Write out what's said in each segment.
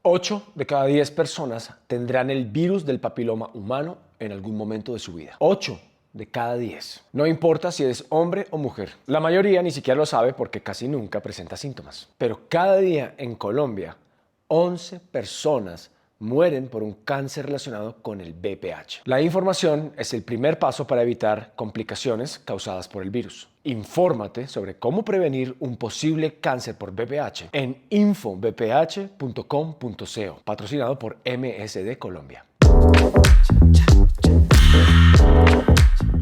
8 de cada 10 personas tendrán el virus del papiloma humano en algún momento de su vida. 8 de cada 10. No importa si eres hombre o mujer. La mayoría ni siquiera lo sabe porque casi nunca presenta síntomas. Pero cada día en Colombia, 11 personas mueren por un cáncer relacionado con el VPH. La información es el primer paso para evitar complicaciones causadas por el virus. Infórmate sobre cómo prevenir un posible cáncer por VPH en infovph.com.co, patrocinado por MSD Colombia.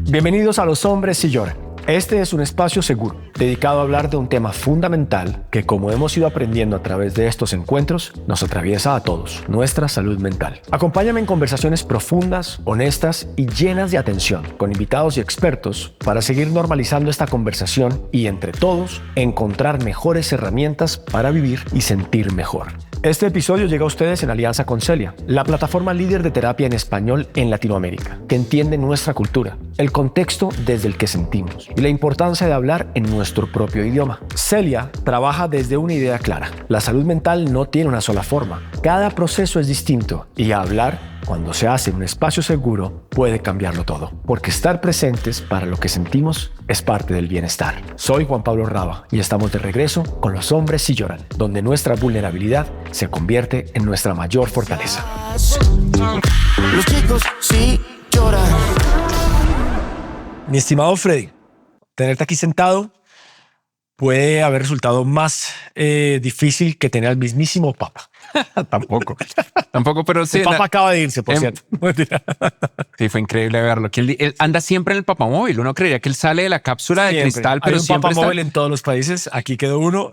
Bienvenidos a Los Hombres Sí Lloran. Este es un espacio seguro, dedicado a hablar de un tema fundamental que, como hemos ido aprendiendo a través de estos encuentros, nos atraviesa a todos, nuestra salud mental. Acompáñame en conversaciones profundas, honestas y llenas de atención, con invitados y expertos, para seguir normalizando esta conversación y, entre todos, encontrar mejores herramientas para vivir y sentir mejor. Este episodio llega a ustedes en alianza con Celia, la plataforma líder de terapia en español en Latinoamérica, que entiende nuestra cultura, el contexto desde el que sentimos y la importancia de hablar en nuestro propio idioma. Celia trabaja desde una idea clara. La salud mental no tiene una sola forma. Cada proceso es distinto y hablar, cuando se hace en un espacio seguro, puede cambiarlo todo. Porque estar presentes para lo que sentimos es parte del bienestar. Soy Juan Pablo Raba y estamos de regreso con Los Hombres Sí Lloran, donde nuestra vulnerabilidad se convierte en nuestra mayor fortaleza. Los chicos sí lloran. Mi estimado Freddy, tenerte aquí sentado puede haber resultado más difícil que tener al mismísimo Papa. Tampoco, pero sí. El Papa acaba de irse, por cierto. Sí, fue increíble verlo. Que él anda siempre en el papamóvil. Uno creería que él sale de la cápsula de cristal, pero hay un siempre papamóvil está. en todos los países. Aquí quedó uno.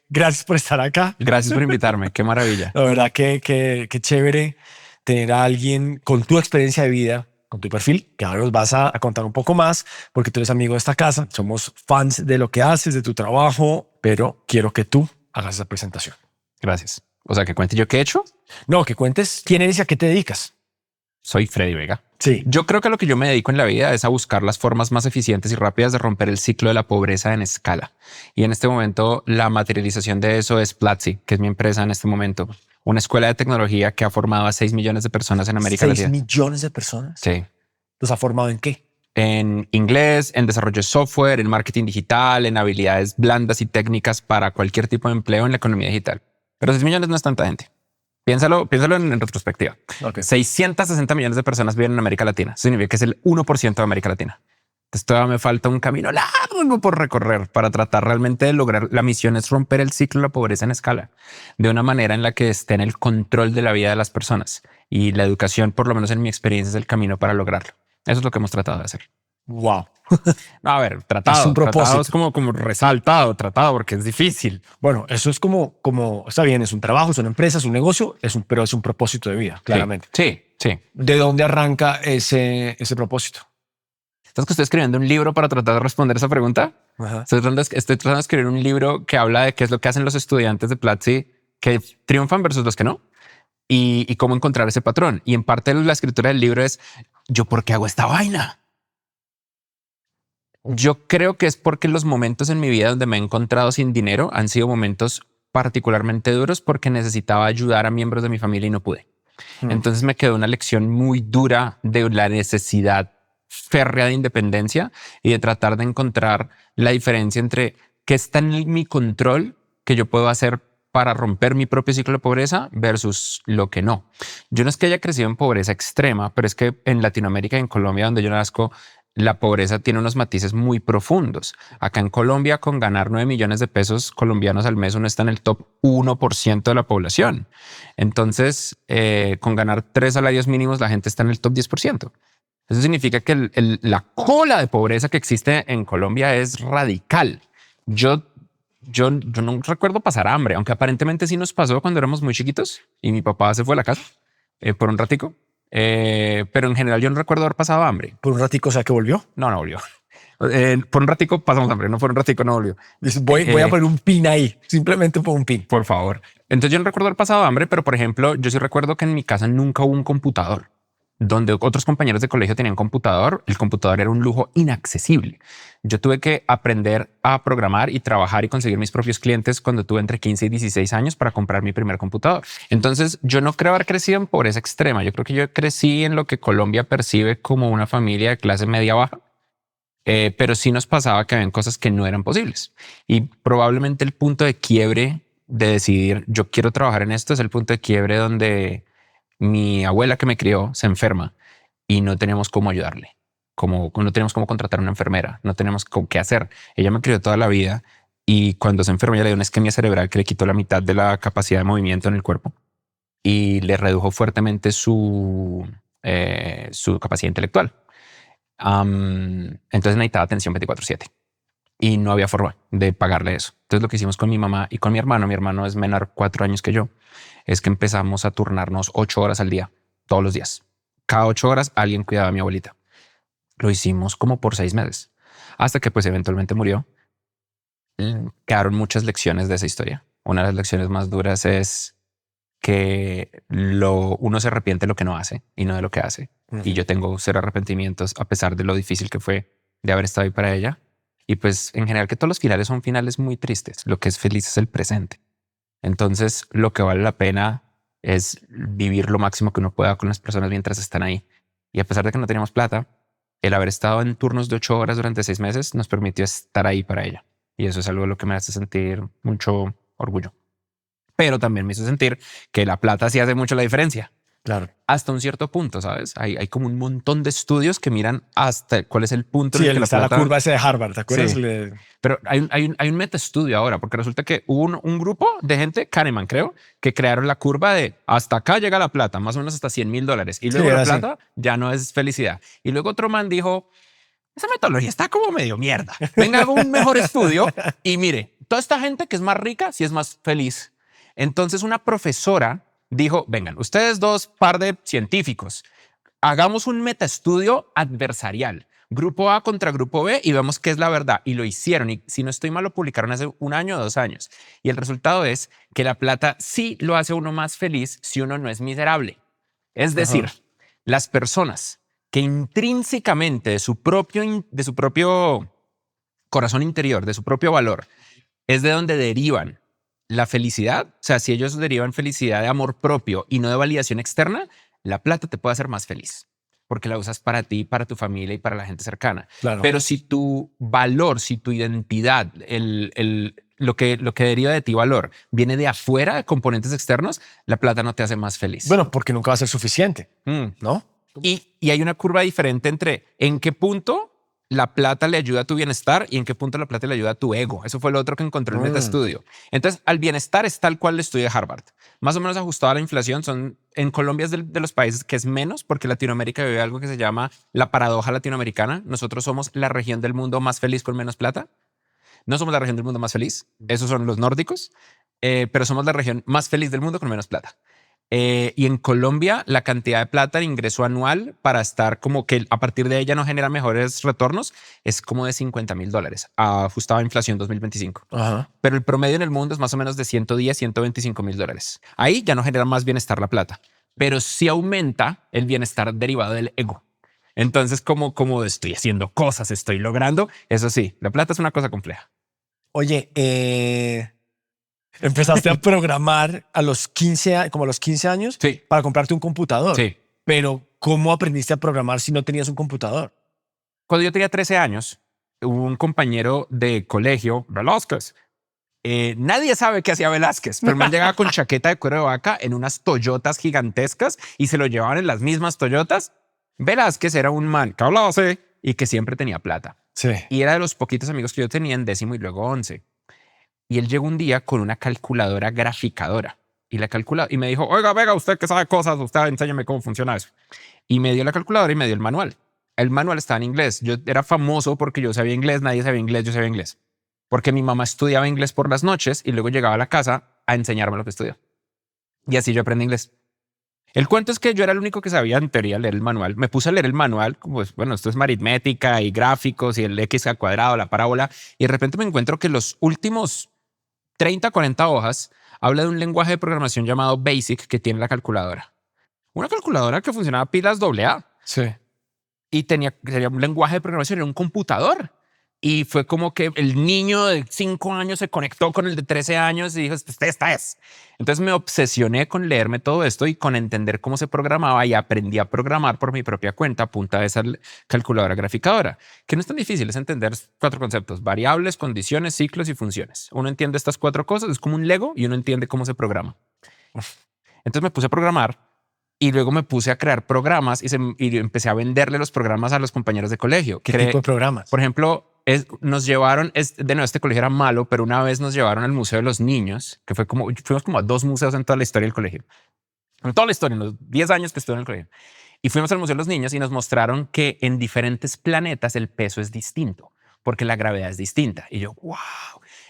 Gracias por estar acá. Gracias por invitarme. Qué maravilla. La verdad que chévere tener a alguien con tu experiencia de vida, con tu perfil, que ahora nos vas a contar un poco más, porque tú eres amigo de esta casa. Somos fans de lo que haces, de tu trabajo, pero quiero que tú hagas esa presentación. Gracias. O sea, que cuente yo qué he hecho. No, que cuentes quién eres y a qué te dedicas. Soy Freddy Vega. Sí. Yo creo que lo que yo me dedico en la vida es a buscar las formas más eficientes y rápidas de romper el ciclo de la pobreza en escala. Y en este momento la materialización de eso es Platzi, que es mi empresa en este momento. Una escuela de tecnología que ha formado a 6 millones de personas en América Latina. 6 millones de personas. Sí. ¿Los ha formado en qué? En inglés, en desarrollo de software, en marketing digital, en habilidades blandas y técnicas para cualquier tipo de empleo en la economía digital. Pero 6 millones no es tanta gente. Piénsalo en retrospectiva. Okay. 660 millones de personas viven en América Latina. Eso significa que es el 1% de América Latina. Entonces todavía me falta un camino largo por recorrer para tratar realmente de lograr. La misión es romper el ciclo de la pobreza en escala de una manera en la que esté en el control de la vida de las personas. Y la educación, por lo menos en mi experiencia, es el camino para lograrlo. Eso es lo que hemos tratado de hacer. Wow. A ver, tratado. Es un propósito. Tratado es como resaltado, tratado, porque es difícil. Bueno, eso es como está bien, es un trabajo, es una empresa, es un negocio, pero es un propósito de vida, claramente. Sí. ¿De dónde arranca ese propósito? ¿Sabes que estoy escribiendo un libro para tratar de responder esa pregunta? Ajá. Estoy tratando de escribir un libro que habla de qué es lo que hacen los estudiantes de Platzi que triunfan versus los que no y cómo encontrar ese patrón. Y en parte la escritura del libro es ¿yo por qué hago esta vaina? Yo creo que es porque los momentos en mi vida donde me he encontrado sin dinero han sido momentos particularmente duros porque necesitaba ayudar a miembros de mi familia y no pude. Entonces me quedó una lección muy dura de la necesidad férrea de independencia y de tratar de encontrar la diferencia entre qué está en mi control que yo puedo hacer para romper mi propio ciclo de pobreza versus lo que no. Yo no es que haya crecido en pobreza extrema, pero es que en Latinoamérica y en Colombia, donde yo nazco, la pobreza tiene unos matices muy profundos. Acá en Colombia, con ganar 9 millones de pesos colombianos al mes, uno está en el top 1% de la población. Entonces, con ganar 3 salarios mínimos, la gente está en el top 10%. Eso significa que la cola de pobreza que existe en Colombia es radical. Yo no recuerdo pasar hambre, aunque aparentemente sí nos pasó cuando éramos muy chiquitos y mi papá se fue a la casa por un ratico. Pero en general yo no recuerdo haber pasado hambre. ¿Por un ratico, o sea, que volvió? No volvió. Por un ratico pasamos hambre, no por un ratico no volvió. Dices, voy a poner un pin ahí, simplemente por un pin. Por favor. Entonces yo no recuerdo haber pasado hambre, pero por ejemplo, yo sí recuerdo que en mi casa nunca hubo un computador. donde otros compañeros de colegio tenían computador, el computador era un lujo inaccesible. Yo tuve que aprender a programar y trabajar y conseguir mis propios clientes cuando tuve entre 15 y 16 años para comprar mi primer computador. Entonces, yo no creo haber crecido en pobreza extrema. Yo creo que yo crecí en lo que Colombia percibe como una familia de clase media baja. Pero sí nos pasaba que habían cosas que no eran posibles. Y probablemente el punto de quiebre de decidir yo quiero trabajar en esto es el punto de quiebre donde mi abuela que me crió se enferma y no tenemos cómo ayudarle, como no tenemos cómo contratar una enfermera, no tenemos qué hacer. Ella me crió toda la vida y cuando se enfermó ella le dio una isquemia cerebral que le quitó la mitad de la capacidad de movimiento en el cuerpo y le redujo fuertemente su capacidad intelectual. Entonces necesitaba atención 24/7 y no había forma de pagarle eso. Entonces lo que hicimos con mi mamá y con mi hermano es menor 4 años que yo, es que empezamos a turnarnos 8 horas al día, todos los días. Cada 8 horas alguien cuidaba a mi abuelita. Lo hicimos como por 6 meses, hasta que pues eventualmente murió. Quedaron muchas lecciones de esa historia. Una de las lecciones más duras es que uno se arrepiente de lo que no hace y no de lo que hace. Y yo tengo 0 arrepentimientos a pesar de lo difícil que fue de haber estado ahí para ella. Y pues en general que todos los finales son finales muy tristes. Lo que es feliz es el presente. Entonces lo que vale la pena es vivir lo máximo que uno pueda con las personas mientras están ahí. Y a pesar de que no teníamos plata, el haber estado en turnos de 8 horas durante 6 meses nos permitió estar ahí para ella. Y eso es algo de lo que me hace sentir mucho orgullo. Pero también me hizo sentir que la plata sí hace mucho la diferencia. Claro. Hasta un cierto punto, ¿sabes? Hay como un montón de estudios que miran hasta cuál es el punto Sí, en el que está la plata... la curva ese de Harvard, ¿te acuerdas? Sí. Pero hay un metaestudio ahora, porque resulta que hubo un grupo de gente, Kahneman creo, que crearon la curva de hasta acá llega la plata, más o menos hasta $100,000. Y luego Sí, la era así. plata ya no es felicidad. Y luego otro man dijo, esa metodología está como medio mierda. Venga, hago un mejor estudio y mire, toda esta gente que es más rica sí es más feliz. Entonces una profesora dijo, vengan, ustedes dos par de científicos, hagamos un metaestudio adversarial. Grupo A contra grupo B y vemos qué es la verdad. Y lo hicieron. Y si no estoy mal, lo publicaron hace 1 año o 2 años. Y el resultado es que la plata sí lo hace a uno más feliz si uno no es miserable. Es decir, las personas que intrínsecamente de su propio corazón interior, de su propio valor, es de donde derivan la felicidad. O sea, si ellos derivan felicidad de amor propio y no de validación externa, la plata te puede hacer más feliz porque la usas para ti, para tu familia y para la gente cercana. Claro. Pero si tu valor, si tu identidad, lo que deriva de ti valor viene de afuera, de componentes externos, la plata no te hace más feliz. Bueno, porque nunca va a ser suficiente, ¿no? Y hay una curva diferente entre en qué punto la plata le ayuda a tu bienestar y en qué punto la plata le ayuda a tu ego. Eso fue lo otro que encontré en el metaestudio. Entonces, al bienestar es tal cual el estudio de Harvard. Más o menos ajustado a la inflación. En Colombia es de los países que es menos porque Latinoamérica vive algo que se llama la paradoja latinoamericana. Nosotros somos la región del mundo más feliz con menos plata. No somos la región del mundo más feliz. Esos son los nórdicos. Pero somos la región más feliz del mundo con menos plata. Y en Colombia, la cantidad de plata de ingreso anual para estar como que a partir de ella no genera mejores retornos es como de $50,000 ajustado a inflación 2025. Pero el promedio en el mundo es más o menos de $110,000, $125,000. Ahí ya no genera más bienestar la plata, pero sí aumenta el bienestar derivado del ego. Entonces, como estoy haciendo cosas, estoy logrando, eso sí, la plata es una cosa compleja. Oye, empezaste a programar a los 15, como a los 15 años Sí. para comprarte un computador. Sí. Pero ¿cómo aprendiste a programar si no tenías un computador? Cuando yo tenía 13 años, hubo un compañero de colegio, Velázquez. Nadie sabe qué hacía Velázquez, pero el man llegaba con chaqueta de cuero de vaca en unas Toyotas gigantescas y se lo llevaban en las mismas Toyotas. Velázquez era un man que hablaba así y que siempre tenía plata. Sí. Y era de los poquitos amigos que yo tenía en 10º y luego 11. Y él llegó un día con una calculadora graficadora y me dijo, oiga, venga, usted que sabe cosas, usted enséñame cómo funciona eso. Y me dio la calculadora y me dio el manual. El manual estaba en inglés. Yo era famoso porque yo sabía inglés, nadie sabía inglés, yo sabía inglés. Porque mi mamá estudiaba inglés por las noches y luego llegaba a la casa a enseñarme lo que estudió. Y así yo aprendí inglés. El cuento es que yo era el único que sabía en teoría leer el manual. Me puse a leer el manual, pues bueno, esto es aritmética y gráficos y el x al cuadrado, la parábola. Y de repente me encuentro que los últimos 30, 40 hojas habla de un lenguaje de programación llamado BASIC que tiene la calculadora. una calculadora que funcionaba pilas AA Sí. y tenía un lenguaje de programación, era un computador. Y fue como que el niño de 5 años se conectó con el de 13 años y dijo, esta es. Entonces me obsesioné con leerme todo esto y con entender cómo se programaba y aprendí a programar por mi propia cuenta a punta de esa calculadora graficadora, que no es tan difícil, es entender 4 conceptos: variables, condiciones, ciclos y funciones. Uno entiende estas 4 cosas, es como un Lego, y uno entiende cómo se programa. Entonces me puse a programar y luego me puse a crear programas y empecé a venderle los programas a los compañeros de colegio. ¿Qué tipo de programas? Por ejemplo, nos llevaron, de nuevo, este colegio era malo, pero una vez nos llevaron al Museo de los Niños, que fue como, fuimos como a 2 museos en toda la historia del colegio. En toda la historia, en los 10 años que estuve en el colegio. Y fuimos al Museo de los Niños y nos mostraron que en diferentes planetas el peso es distinto, porque la gravedad es distinta. Y yo, wow.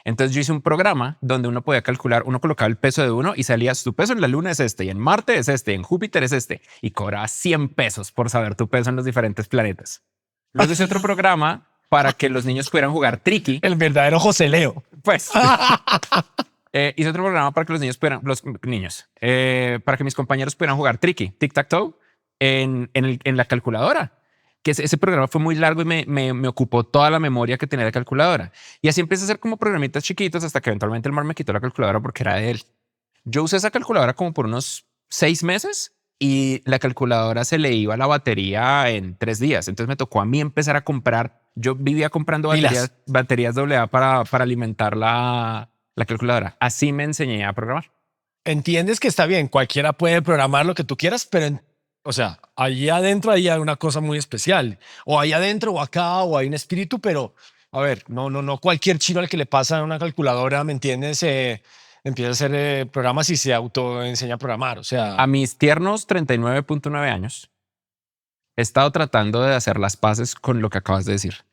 Entonces yo hice un programa donde uno podía calcular, uno colocaba el peso de uno y salía: tu peso en la Luna es este, y en Marte es este, y en Júpiter es este, y cobraba 100 pesos por saber tu peso en los diferentes planetas. Luego hice otro programa para que los niños pudieran jugar tricky. El verdadero José Leo. Pues hice otro programa para que para que mis compañeros pudieran jugar tricky, tic-tac-toe, en la calculadora. Que ese programa fue muy largo y me ocupó toda la memoria que tenía la calculadora. Y así empecé a hacer como programitas chiquitos hasta que eventualmente el mar me quitó la calculadora porque era de él. Yo usé esa calculadora como por unos 6 meses y la calculadora se le iba la batería en 3 días. Entonces me tocó a mí empezar a comprar. Yo vivía comprando baterías AA para alimentar la calculadora. Así me enseñé a programar. Entiendes que está bien, cualquiera puede programar lo que tú quieras, pero o sea, allí adentro hay una cosa muy especial. O ahí adentro o acá o hay un espíritu, pero a ver, no cualquier chino al que le pasa una calculadora, ¿me entiendes? Empieza a hacer programas y se autoenseña a programar. O sea, A mis tiernos 39.9 años, he estado tratando de hacer las paces con lo que acabas de decir,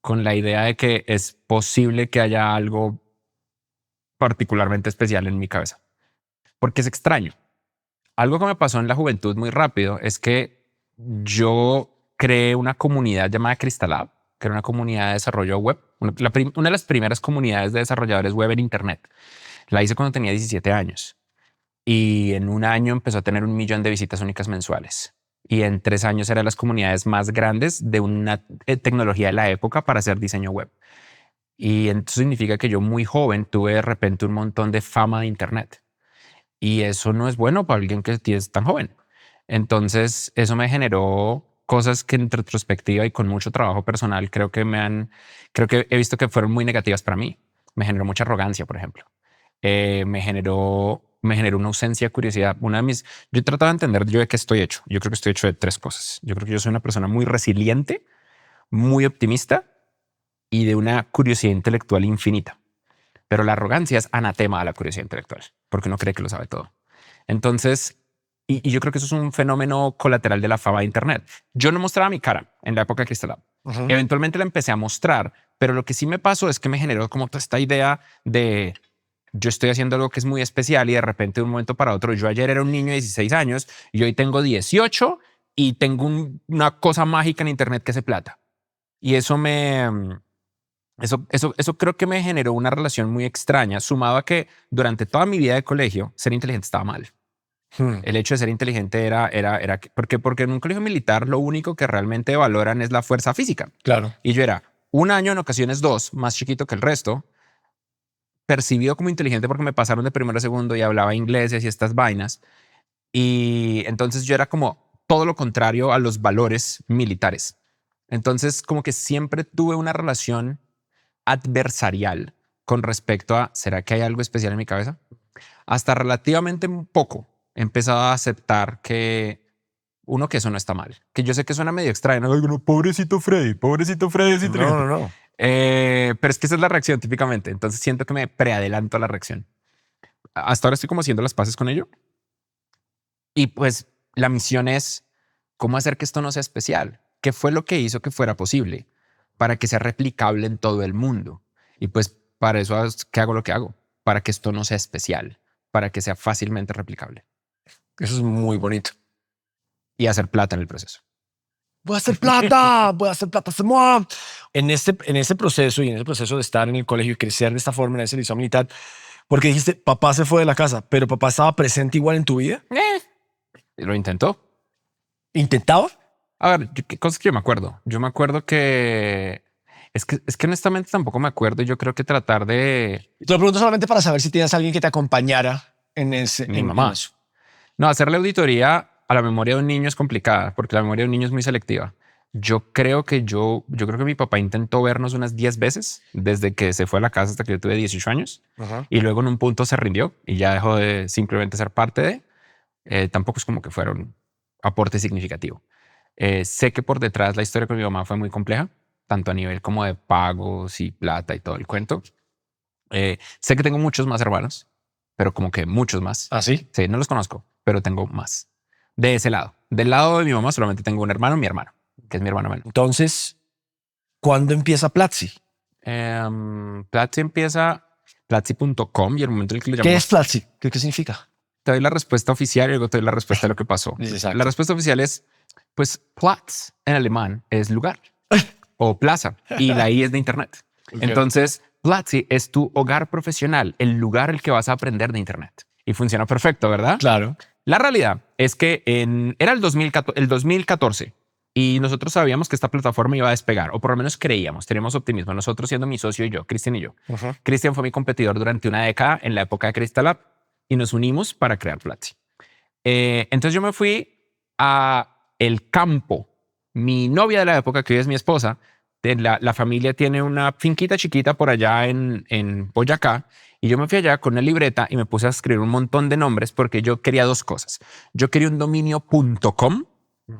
con la idea de que es posible que haya algo particularmente especial en mi cabeza, porque es extraño. Algo que me pasó en la juventud muy rápido es que yo creé una comunidad llamada Crystalab, que era una comunidad de desarrollo web, una de las primeras comunidades de desarrolladores web en Internet. La hice cuando tenía 17 años y en un año empezó a tener 1 millón de visitas únicas mensuales. Y en 3 años era de las comunidades más grandes de una tecnología de la época para hacer diseño web. Y eso significa que yo muy joven tuve de repente un montón de fama de Internet. Y eso no es bueno para alguien que es tan joven. Entonces eso me generó cosas que en retrospectiva y con mucho trabajo personal creo que he visto que fueron muy negativas para mí. Me generó mucha arrogancia, por ejemplo. Me generó una ausencia de curiosidad. Yo trataba de entender yo de qué estoy hecho. Yo creo que estoy hecho de 3 cosas. Yo creo que yo soy una persona muy resiliente, muy optimista y de una curiosidad intelectual infinita. Pero la arrogancia es anatema a la curiosidad intelectual, porque uno cree que lo sabe todo. Entonces, y yo creo que eso es un fenómeno colateral de la fama de Internet. Yo no mostraba mi cara en la época de Crystalab. Eventualmente la empecé a mostrar, pero lo que sí me pasó es que me generó como toda esta idea de yo estoy haciendo algo que es muy especial y de repente de un momento para otro, yo ayer era un niño de 16 años y hoy tengo 18 y tengo una cosa mágica en Internet que hace plata. Y eso creo que me generó una relación muy extraña, sumado a que durante toda mi vida de colegio ser inteligente estaba mal. El hecho de ser inteligente era porque en un colegio militar lo único que realmente valoran es la fuerza física. claro. Y yo era 1 año, en ocasiones 2, más chiquito que el resto, percibido como inteligente porque me pasaron de primero a segundo y hablaba inglés y hacía estas vainas. Y entonces yo era como todo lo contrario a los valores militares. Entonces como que siempre tuve una relación adversarial con respecto a ¿será que hay algo especial en mi cabeza? Hasta relativamente poco he empezado a aceptar que eso no está mal, que yo sé que suena medio extraño. No, pobrecito Freddy es inteligente. No. Pero es que esa es la reacción típicamente. Entonces siento que me preadelanto a la reacción. Hasta ahora estoy como haciendo las paces con ello. Y pues la misión es cómo hacer que esto no sea especial. ¿Qué fue lo que hizo que fuera posible para que sea replicable en todo el mundo? Y pues para eso es que hago lo que hago, para que esto no sea especial, para que sea fácilmente replicable. Eso es muy bonito. Y hacer plata en el proceso. Voy a hacer plata, En ese proceso y en ese proceso de estar en el colegio y crecer de esta forma en ese liceo militar, porque dijiste, papá se fue de la casa, pero papá estaba presente igual en tu vida. Lo intentó. ¿Intentaba? A ver, ¿qué cosas que yo me acuerdo? Yo me acuerdo que... Es que honestamente tampoco me acuerdo. Yo creo que tratar de... Te lo pregunto solamente para saber si tienes alguien que te acompañara Mi en mamá. eso. No, hacerle auditoría a la memoria de un niño es complicada porque la memoria de un niño es muy selectiva. Yo creo que mi papá intentó vernos unas 10 veces desde que se fue a la casa hasta que yo tuve 18 años y luego en un punto se rindió y ya dejó de simplemente ser parte de. Tampoco es como que fuera un aporte significativo. Sé que por detrás la historia con mi mamá fue muy compleja, tanto a nivel como de pagos y plata y todo el cuento. Sé que tengo muchos más hermanos, pero como que muchos más. ¿Ah, sí? Sí, no los conozco, pero tengo más. De ese lado. Del lado de mi mamá solamente tengo un hermano, mi hermano, que es mi hermano menor. Entonces, ¿cuándo empieza Platzi? Platzi empieza Platzi.com y el momento en el que lo ¿Qué llamamos, es Platzi? ¿Qué significa? te doy la respuesta oficial y luego te doy la respuesta de lo que pasó. Exacto. La respuesta oficial es, pues, Platz en alemán es lugar o plaza y la I es de Internet. Entonces, Platzi es tu hogar profesional, el lugar el que vas a aprender de Internet. Y funciona perfecto, ¿verdad? Claro. La realidad es que era el 2014 y nosotros sabíamos que esta plataforma iba a despegar, o por lo menos creíamos, teníamos optimismo. Nosotros siendo mi socio y yo, Cristian y yo. Cristian fue mi competidor durante una década en la época de Crystal Lab y nos unimos para crear Platzi. Entonces yo me fui a el campo. Mi novia de la época, que hoy es mi esposa, la familia tiene una finquita chiquita por allá en Boyacá. Y yo me fui allá con una libreta y me puse a escribir un montón de nombres porque yo quería dos cosas. Yo quería un dominio.com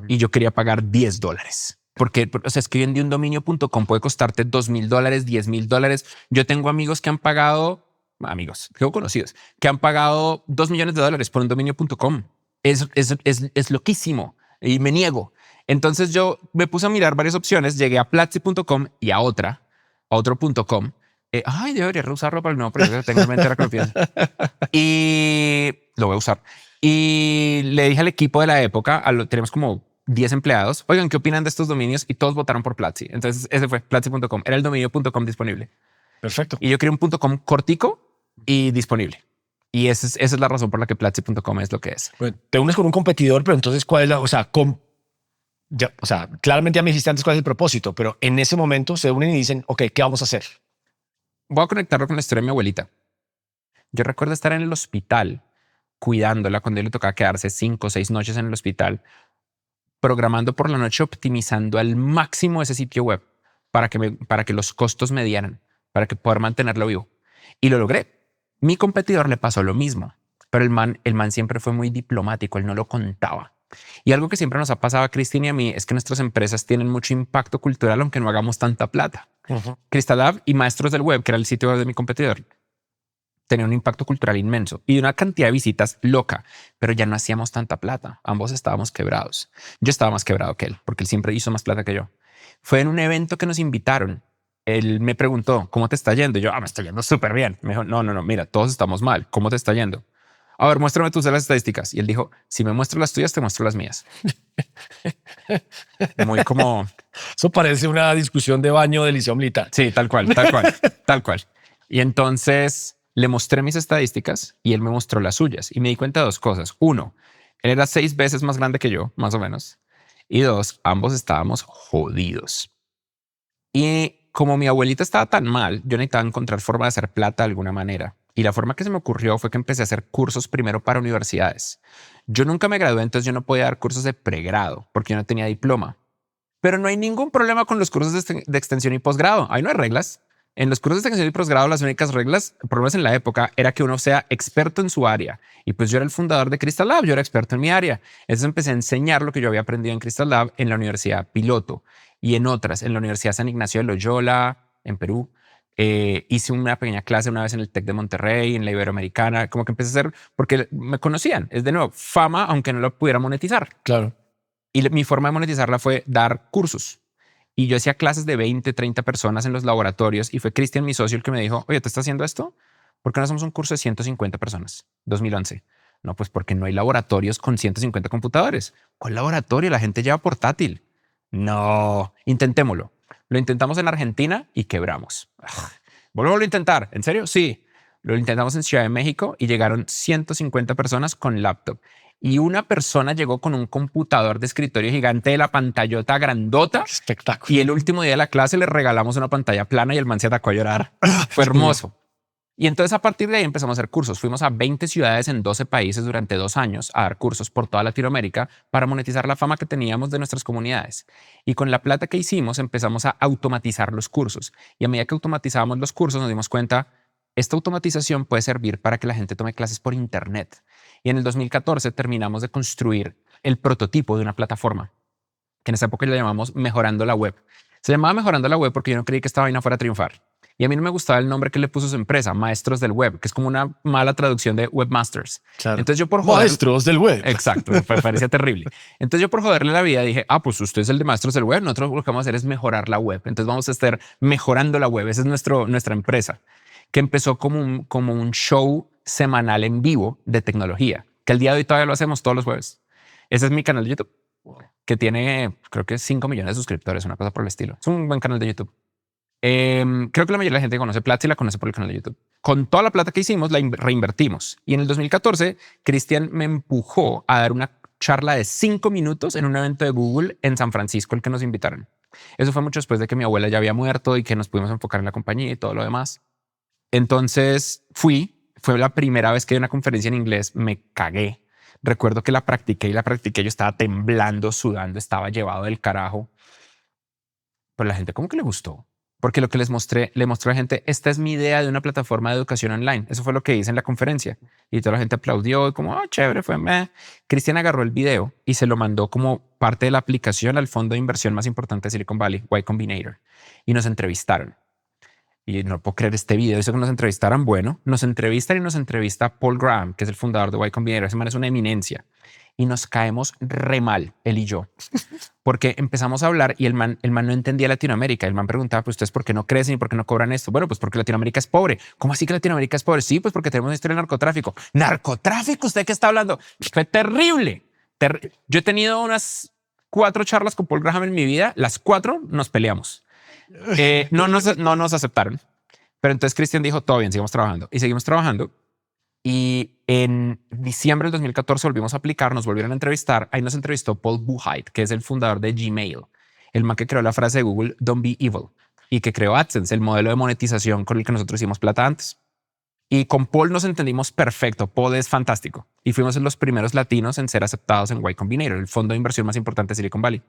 y yo quería pagar $10. Porque, o sea, es que hoy en día un dominio.com puede costarte $2,000, $10,000. Yo tengo amigos que han pagado, tengo conocidos, que han pagado $2 millones por un dominio.com. Es loquísimo y me niego. Entonces yo me puse a mirar varias opciones, llegué a Platzi.com y a otro.com. Debería reusarlo para el nuevo proyecto que tengo en mente, la confianza. Y lo voy a usar. Y le dije al equipo de la época, tenemos como 10 empleados, oigan, ¿qué opinan de estos dominios? Y todos votaron por Platzi. Entonces ese fue Platzi.com. Era el dominio.com disponible. Perfecto. Y yo quería un .com cortico y disponible. Y esa es la razón por la que Platzi.com es lo que es. Bueno, te unes con un competidor, pero entonces, ¿cuál es la, o sea, claramente ya me dijiste antes cuál es el propósito, pero en ese momento se unen y dicen, ok, ¿qué vamos a hacer? Voy a conectarlo con la historia de mi abuelita. Yo recuerdo estar en el hospital cuidándola cuando le tocaba quedarse 5 o 6 noches en el hospital, programando por la noche, optimizando al máximo ese sitio web para que los costos me dieran, para que poder mantenerlo vivo. Y lo logré. Mi competidor le pasó lo mismo, pero el man siempre fue muy diplomático, él no lo contaba. Y algo que siempre nos ha pasado a Cristina y a mí es que nuestras empresas tienen mucho impacto cultural, aunque no hagamos tanta plata. Crystal Lab y Maestros del Web, que era el sitio web de mi competidor, tenía un impacto cultural inmenso y una cantidad de visitas loca, pero ya no hacíamos tanta plata. Ambos estábamos quebrados. Yo estaba más quebrado que él, porque él siempre hizo más plata que yo. Fue en un evento que nos invitaron. Él me preguntó, ¿cómo te está yendo? Y yo, me está yendo súper bien. Me dijo, no, mira, todos estamos mal. ¿Cómo te está yendo? A ver, muéstrame tus las estadísticas. Y él dijo, si me muestras las tuyas, te muestro las mías. Muy como... Eso parece una discusión de baño del liceo militar. Sí, tal cual. Y entonces le mostré mis estadísticas y él me mostró las suyas. Y me di cuenta de dos cosas. Uno, él era 6 veces más grande que yo, más o menos. Y dos, ambos estábamos jodidos. Y como mi abuelita estaba tan mal, yo necesitaba encontrar forma de hacer plata de alguna manera. Y la forma que se me ocurrió fue que empecé a hacer cursos primero para universidades. Yo nunca me gradué, entonces yo no podía dar cursos de pregrado porque yo no tenía diploma. Pero no hay ningún problema con los cursos de extensión y posgrado. Ahí no hay reglas. En los cursos de extensión y posgrado, las únicas reglas, por lo menos en la época, era que uno sea experto en su área. Y pues yo era el fundador de Crystal Lab, yo era experto en mi área. Entonces empecé a enseñar lo que yo había aprendido en Crystal Lab en la Universidad Piloto y en otras, en la Universidad San Ignacio de Loyola, en Perú. Hice una pequeña clase una vez en el TEC de Monterrey, en la Iberoamericana, como que empecé a hacer porque me conocían. Es de nuevo fama, aunque no lo pudiera monetizar. Claro. Y mi forma de monetizarla fue dar cursos. Y yo hacía clases de 20, 30 personas en los laboratorios y fue Cristian, mi socio, el que me dijo, oye, ¿te estás haciendo esto? ¿Por qué no hacemos un curso de 150 personas? 2011. No, pues porque no hay laboratorios con 150 computadores. ¿Cuál laboratorio? La gente lleva portátil. No, intentémoslo. Lo intentamos en Argentina y quebramos. Volvemos a intentar. ¿En serio? Sí. Lo intentamos en Ciudad de México y llegaron 150 personas con laptop. y una persona llegó con un computador de escritorio gigante de la pantallota grandota. Espectáculo. Y el último día de la clase le regalamos una pantalla plana y el man se atacó a llorar. Fue hermoso. Y entonces a partir de ahí empezamos a hacer cursos. Fuimos a 20 ciudades en 12 países durante 2 años a dar cursos por toda Latinoamérica para monetizar la fama que teníamos de nuestras comunidades. Y con la plata que hicimos empezamos a automatizar los cursos. Y a medida que automatizábamos los cursos nos dimos cuenta, esta automatización puede servir para que la gente tome clases por internet. Y en el 2014 terminamos de construir el prototipo de una plataforma que en esa época le llamamos Mejorando la Web. Se llamaba Mejorando la Web porque yo no creí que esta vaina fuera a triunfar. Y a mí no me gustaba el nombre que le puso su empresa, Maestros del Web, que es como una mala traducción de Webmasters. Claro. Entonces yo por joder... Maestros del Web. Exacto, me parecía terrible. Entonces yo por joderle la vida dije, pues usted es el de Maestros del Web, nosotros lo que vamos a hacer es mejorar la web. Entonces vamos a estar mejorando la web. Esa es nuestra empresa, que empezó como un show semanal en vivo de tecnología, que al día de hoy todavía lo hacemos todos los jueves. Ese es mi canal de YouTube, que tiene creo que 5 millones de suscriptores, una cosa por el estilo. Es un buen canal de YouTube. Creo que la mayoría de la gente que conoce Platzi la conoce por el canal de YouTube. Con toda la plata que hicimos, la reinvertimos. Y en el 2014, Cristian me empujó a dar una charla de 5 minutos en un evento de Google en San Francisco, el que nos invitaron. Eso fue mucho después de que mi abuela ya había muerto y que nos pudimos enfocar en la compañía y todo lo demás. Entonces fue la primera vez que di una conferencia en inglés, me cagué. Recuerdo que la practiqué, yo estaba temblando, sudando, estaba llevado del carajo. Pero la gente como que le gustó. Porque lo que le mostré a la gente, esta es mi idea de una plataforma de educación online. Eso fue lo que hice en la conferencia. Y toda la gente aplaudió y como, chévere, fue meh. Cristian agarró el video y se lo mandó como parte de la aplicación al fondo de inversión más importante de Silicon Valley, Y Combinator. Y nos entrevistaron. Y no puedo creer este video, eso que nos entrevistaran. Bueno, nos entrevistan y nos entrevista Paul Graham, que es el fundador de Y Combinator. Ese man es una eminencia. Y nos caemos re mal, él y yo, porque empezamos a hablar y el man no entendía Latinoamérica. El man preguntaba, pues ustedes por qué no crecen y por qué no cobran esto. Bueno, pues porque Latinoamérica es pobre. ¿Cómo así que Latinoamérica es pobre? Sí, pues porque tenemos una historia de narcotráfico. ¿Narcotráfico? ¿Usted qué está hablando? Fue terrible. Yo he tenido unas 4 charlas con Paul Graham en mi vida. Las 4 nos peleamos. No nos aceptaron. Pero entonces Cristian dijo, todo bien, sigamos trabajando. Y seguimos trabajando. Y en diciembre del 2014 volvimos a aplicar, nos volvieron a entrevistar. Ahí nos entrevistó Paul Buchheit, que es el fundador de Gmail, el man que creó la frase de Google, "Don't be evil", y que creó AdSense, el modelo de monetización con el que nosotros hicimos plata antes. Y con Paul nos entendimos perfecto. Paul es fantástico. Y fuimos los primeros latinos en ser aceptados en Y Combinator, el fondo de inversión más importante de Silicon Valley.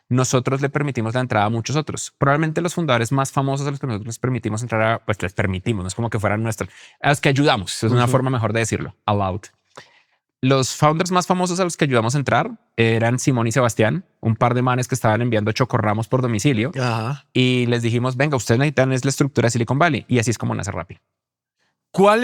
Nosotros le permitimos la entrada a muchos otros. Probablemente los fundadores más famosos a los que nosotros les permitimos entrar, pues les permitimos, no es como que fueran nuestros, a los que ayudamos, es una forma mejor de decirlo, allowed. Los founders más famosos a los que ayudamos a entrar eran Simón y Sebastián, un par de manes que estaban enviando chocorramos por domicilio. Ajá. Y les dijimos, venga, ustedes necesitan es la estructura de Silicon Valley. Y así es como nace Rappi. Como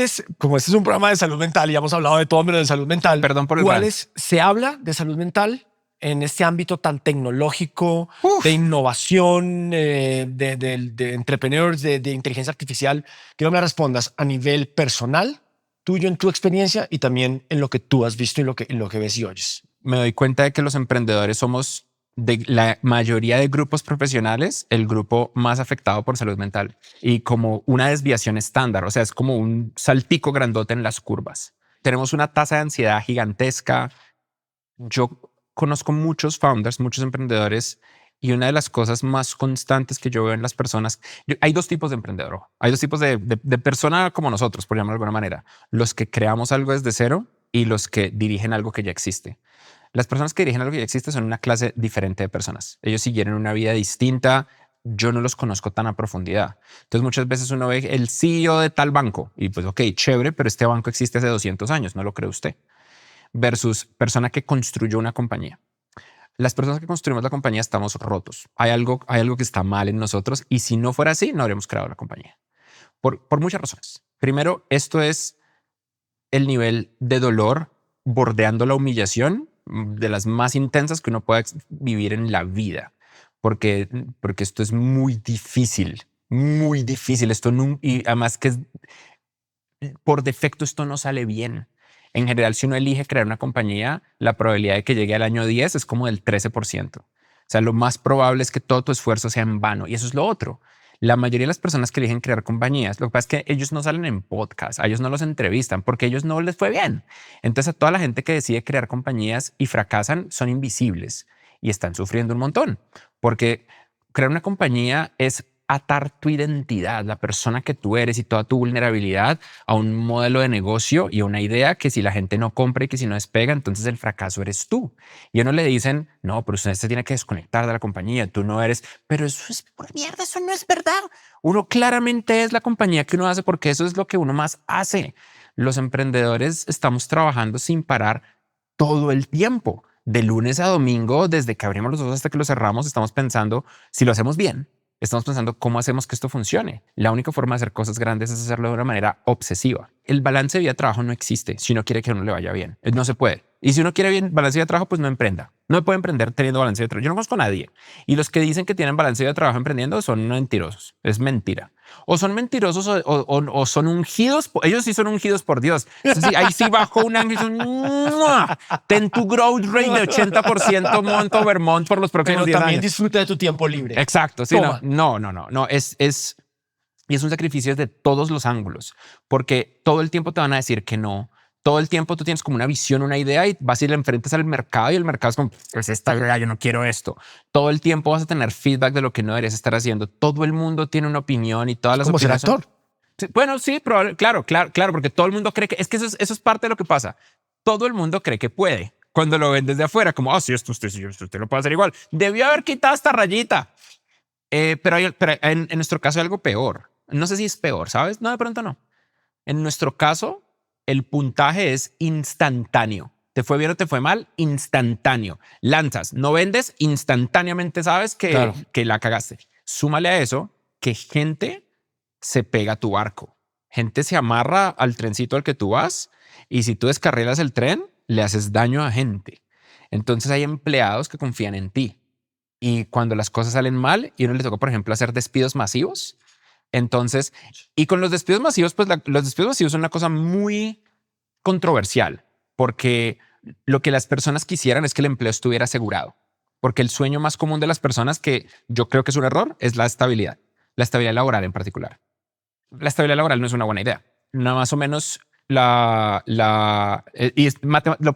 este es un programa de salud mental y hamos hablado de todo menos de salud mental. Perdón por el ¿Se habla de salud mental en este ámbito tan tecnológico, de innovación, de entrepreneurs, de inteligencia artificial? Quiero que me respondas a nivel personal, tuyo en tu experiencia y también en lo que tú has visto y en lo que ves y oyes. Me doy cuenta de que los emprendedores somos, de la mayoría de grupos profesionales, el grupo más afectado por salud mental y como una desviación estándar. O sea, es como un saltico grandote en las curvas. Tenemos una tasa de ansiedad gigantesca. Yo conozco muchos founders, muchos emprendedores, y una de las cosas más constantes que yo veo en las personas, hay 2 tipos de emprendedor. Hay 2 tipos de persona como nosotros, por llamarlo de alguna manera. Los que creamos algo desde cero y los que dirigen algo que ya existe. Las personas que dirigen algo que ya existe son una clase diferente de personas. Ellos siguieron una vida distinta. Yo no los conozco tan a profundidad. Entonces muchas veces uno ve el CEO de tal banco y pues ok, chévere, pero este banco existe hace 200 años, ¿no lo cree usted? Versus persona que construyó una compañía. Las personas que construimos la compañía estamos rotos. Hay algo que está mal en nosotros y si no fuera así, no habríamos creado la compañía. Por muchas razones. Primero, esto es el nivel de dolor bordeando la humillación de las más intensas que uno pueda vivir en la vida. Porque esto es muy difícil. Esto no, y además que por defecto esto no sale bien. En general, si uno elige crear una compañía, la probabilidad de que llegue al año 10 es como del 13%. O sea, lo más probable es que todo tu esfuerzo sea en vano. Y eso es lo otro. La mayoría de las personas que eligen crear compañías, lo que pasa es que ellos no salen en podcast, a ellos no los entrevistan porque a ellos no les fue bien. Entonces a toda la gente que decide crear compañías y fracasan son invisibles y están sufriendo un montón, porque crear una compañía es atar tu identidad, la persona que tú eres y toda tu vulnerabilidad a un modelo de negocio y a una idea que si la gente no compra y que si no despega, entonces el fracaso eres tú. Y a uno le dicen, no, pero usted se tiene que desconectar de la compañía, tú no eres, pero eso es por mierda, eso no es verdad. Uno claramente es la compañía que uno hace porque eso es lo que uno más hace. Los emprendedores estamos trabajando sin parar todo el tiempo. De lunes a domingo, desde que abrimos los ojos hasta que los cerramos, estamos pensando si lo hacemos bien. Estamos pensando cómo hacemos que esto funcione. La única forma de hacer cosas grandes es hacerlo de una manera obsesiva. El balance de vida-trabajo no existe si uno quiere que a uno le vaya bien. No se puede. Y si uno quiere bien balance de vida-trabajo, pues no emprenda. No puede emprender teniendo balance de vida-trabajo. Yo no conozco a nadie. Y los que dicen que tienen balance de vida-trabajo emprendiendo son mentirosos. Es mentira. O son mentirosos o son ungidos. Ellos sí son ungidos por Dios. Sí, ahí sí bajó un ángel. Ten tu growth rate de 80% month over month por los próximos 10 años. Pero también disfruta de tu tiempo libre. Exacto. Sí, no. Y es un sacrificio de todos los ángulos, porque todo el tiempo te van a decir que no. Todo el tiempo tú tienes como una visión, una idea y vas a ir a enfrentas al mercado y el mercado es como, pues esta idea, yo no quiero esto. Todo el tiempo vas a tener feedback de lo que no deberías estar haciendo. Todo el mundo tiene una opinión y todas las opiniones. ¿Como ser actor? Sí, bueno, sí, claro, porque todo el mundo cree que eso es parte de lo que pasa. Todo el mundo cree que puede. Cuando lo ven desde afuera, como, sí, esto usted lo puede hacer igual. Debió haber quitado esta rayita. Pero en nuestro caso hay algo peor. No sé si es peor, ¿sabes? No, de pronto no. En nuestro caso, el puntaje es instantáneo. ¿Te fue bien o te fue mal? Instantáneo. Lanzas, no vendes, instantáneamente sabes que la cagaste. Súmale a eso que gente se pega a tu barco. Gente se amarra al trencito al que tú vas y si tú descarrilas el tren, le haces daño a gente. Entonces hay empleados que confían en ti. Y cuando las cosas salen mal y uno le toca, por ejemplo, hacer despidos masivos, entonces, y con los despidos masivos, pues los despidos masivos son una cosa muy controversial porque lo que las personas quisieran es que el empleo estuviera asegurado, porque el sueño más común de las personas, que yo creo que es un error, es la estabilidad laboral en particular. La estabilidad laboral no es una buena idea. Nada más o menos lo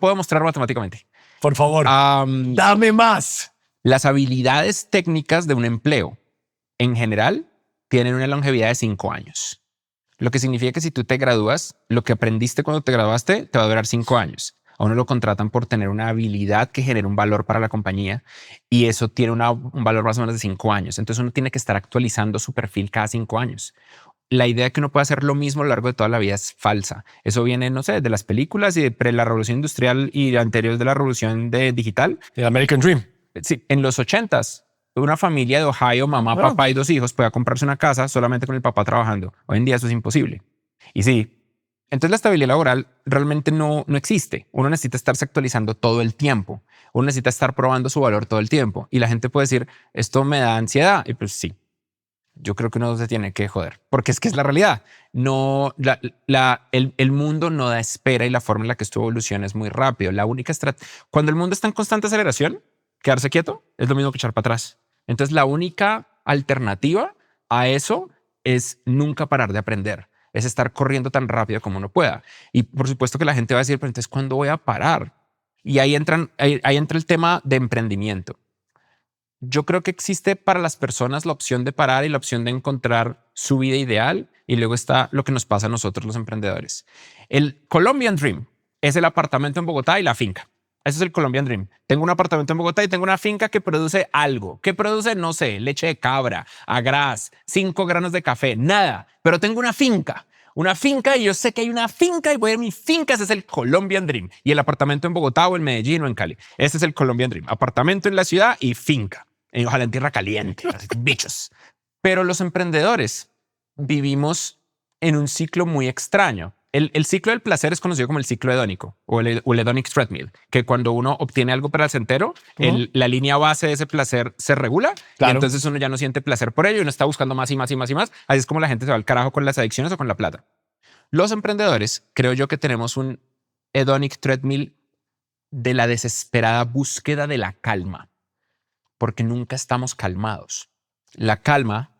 puedo mostrar matemáticamente. Por favor, dame más. Las habilidades técnicas de un empleo en general tienen una longevidad de 5 años. Lo que significa que si tú te gradúas, lo que aprendiste cuando te graduaste te va a durar 5 años. A uno lo contratan por tener una habilidad que genera un valor para la compañía y eso tiene un valor más o menos de 5 años. Entonces uno tiene que estar actualizando su perfil cada 5 años. La idea de que uno puede hacer lo mismo a lo largo de toda la vida es falsa. Eso viene, no sé, de las películas y de la revolución industrial y anteriores de la revolución digital. El American Dream. Sí, en los 80s, una familia de Ohio, mamá, papá y 2 hijos, podía comprarse una casa solamente con el papá trabajando. Hoy en día eso es imposible. Y sí, entonces la estabilidad laboral realmente no existe. Uno necesita estarse actualizando todo el tiempo. Uno necesita estar probando su valor todo el tiempo. Y la gente puede decir, esto me da ansiedad. Y pues sí, yo creo que uno se tiene que joder, porque es que es la realidad. No, el mundo no da espera y la forma en la que esto evoluciona es muy rápido. La única cuando el mundo está en constante aceleración, quedarse quieto es lo mismo que echar para atrás. Entonces la única alternativa a eso es nunca parar de aprender, es estar corriendo tan rápido como uno pueda. Y por supuesto que la gente va a decir, pero entonces ¿cuándo voy a parar? Y ahí entra el tema de emprendimiento. Yo creo que existe para las personas la opción de parar y la opción de encontrar su vida ideal y luego está lo que nos pasa a nosotros los emprendedores. El Colombian Dream es el apartamento en Bogotá y la finca. Ese es el Colombian Dream. Tengo un apartamento en Bogotá y tengo una finca que produce algo. ¿Qué produce? No sé, leche de cabra, agraz, 5 granos de café, nada. Pero tengo una finca y yo sé que hay una finca y voy a ir a mi finca. Ese es el Colombian Dream. Y el apartamento en Bogotá o en Medellín o en Cali. Ese es el Colombian Dream. Apartamento en la ciudad y finca. Y ojalá en tierra caliente, bichos. Pero los emprendedores vivimos en un ciclo muy extraño. El ciclo del placer es conocido como el ciclo hedónico o el hedonic treadmill, que cuando uno obtiene algo placentero, la línea base de ese placer se regula y entonces uno ya no siente placer por ello y uno está buscando más y más y más y más. Así es como la gente se va al carajo con las adicciones o con la plata. Los emprendedores, creo yo que tenemos un hedonic treadmill de la desesperada búsqueda de la calma, porque nunca estamos calmados. La calma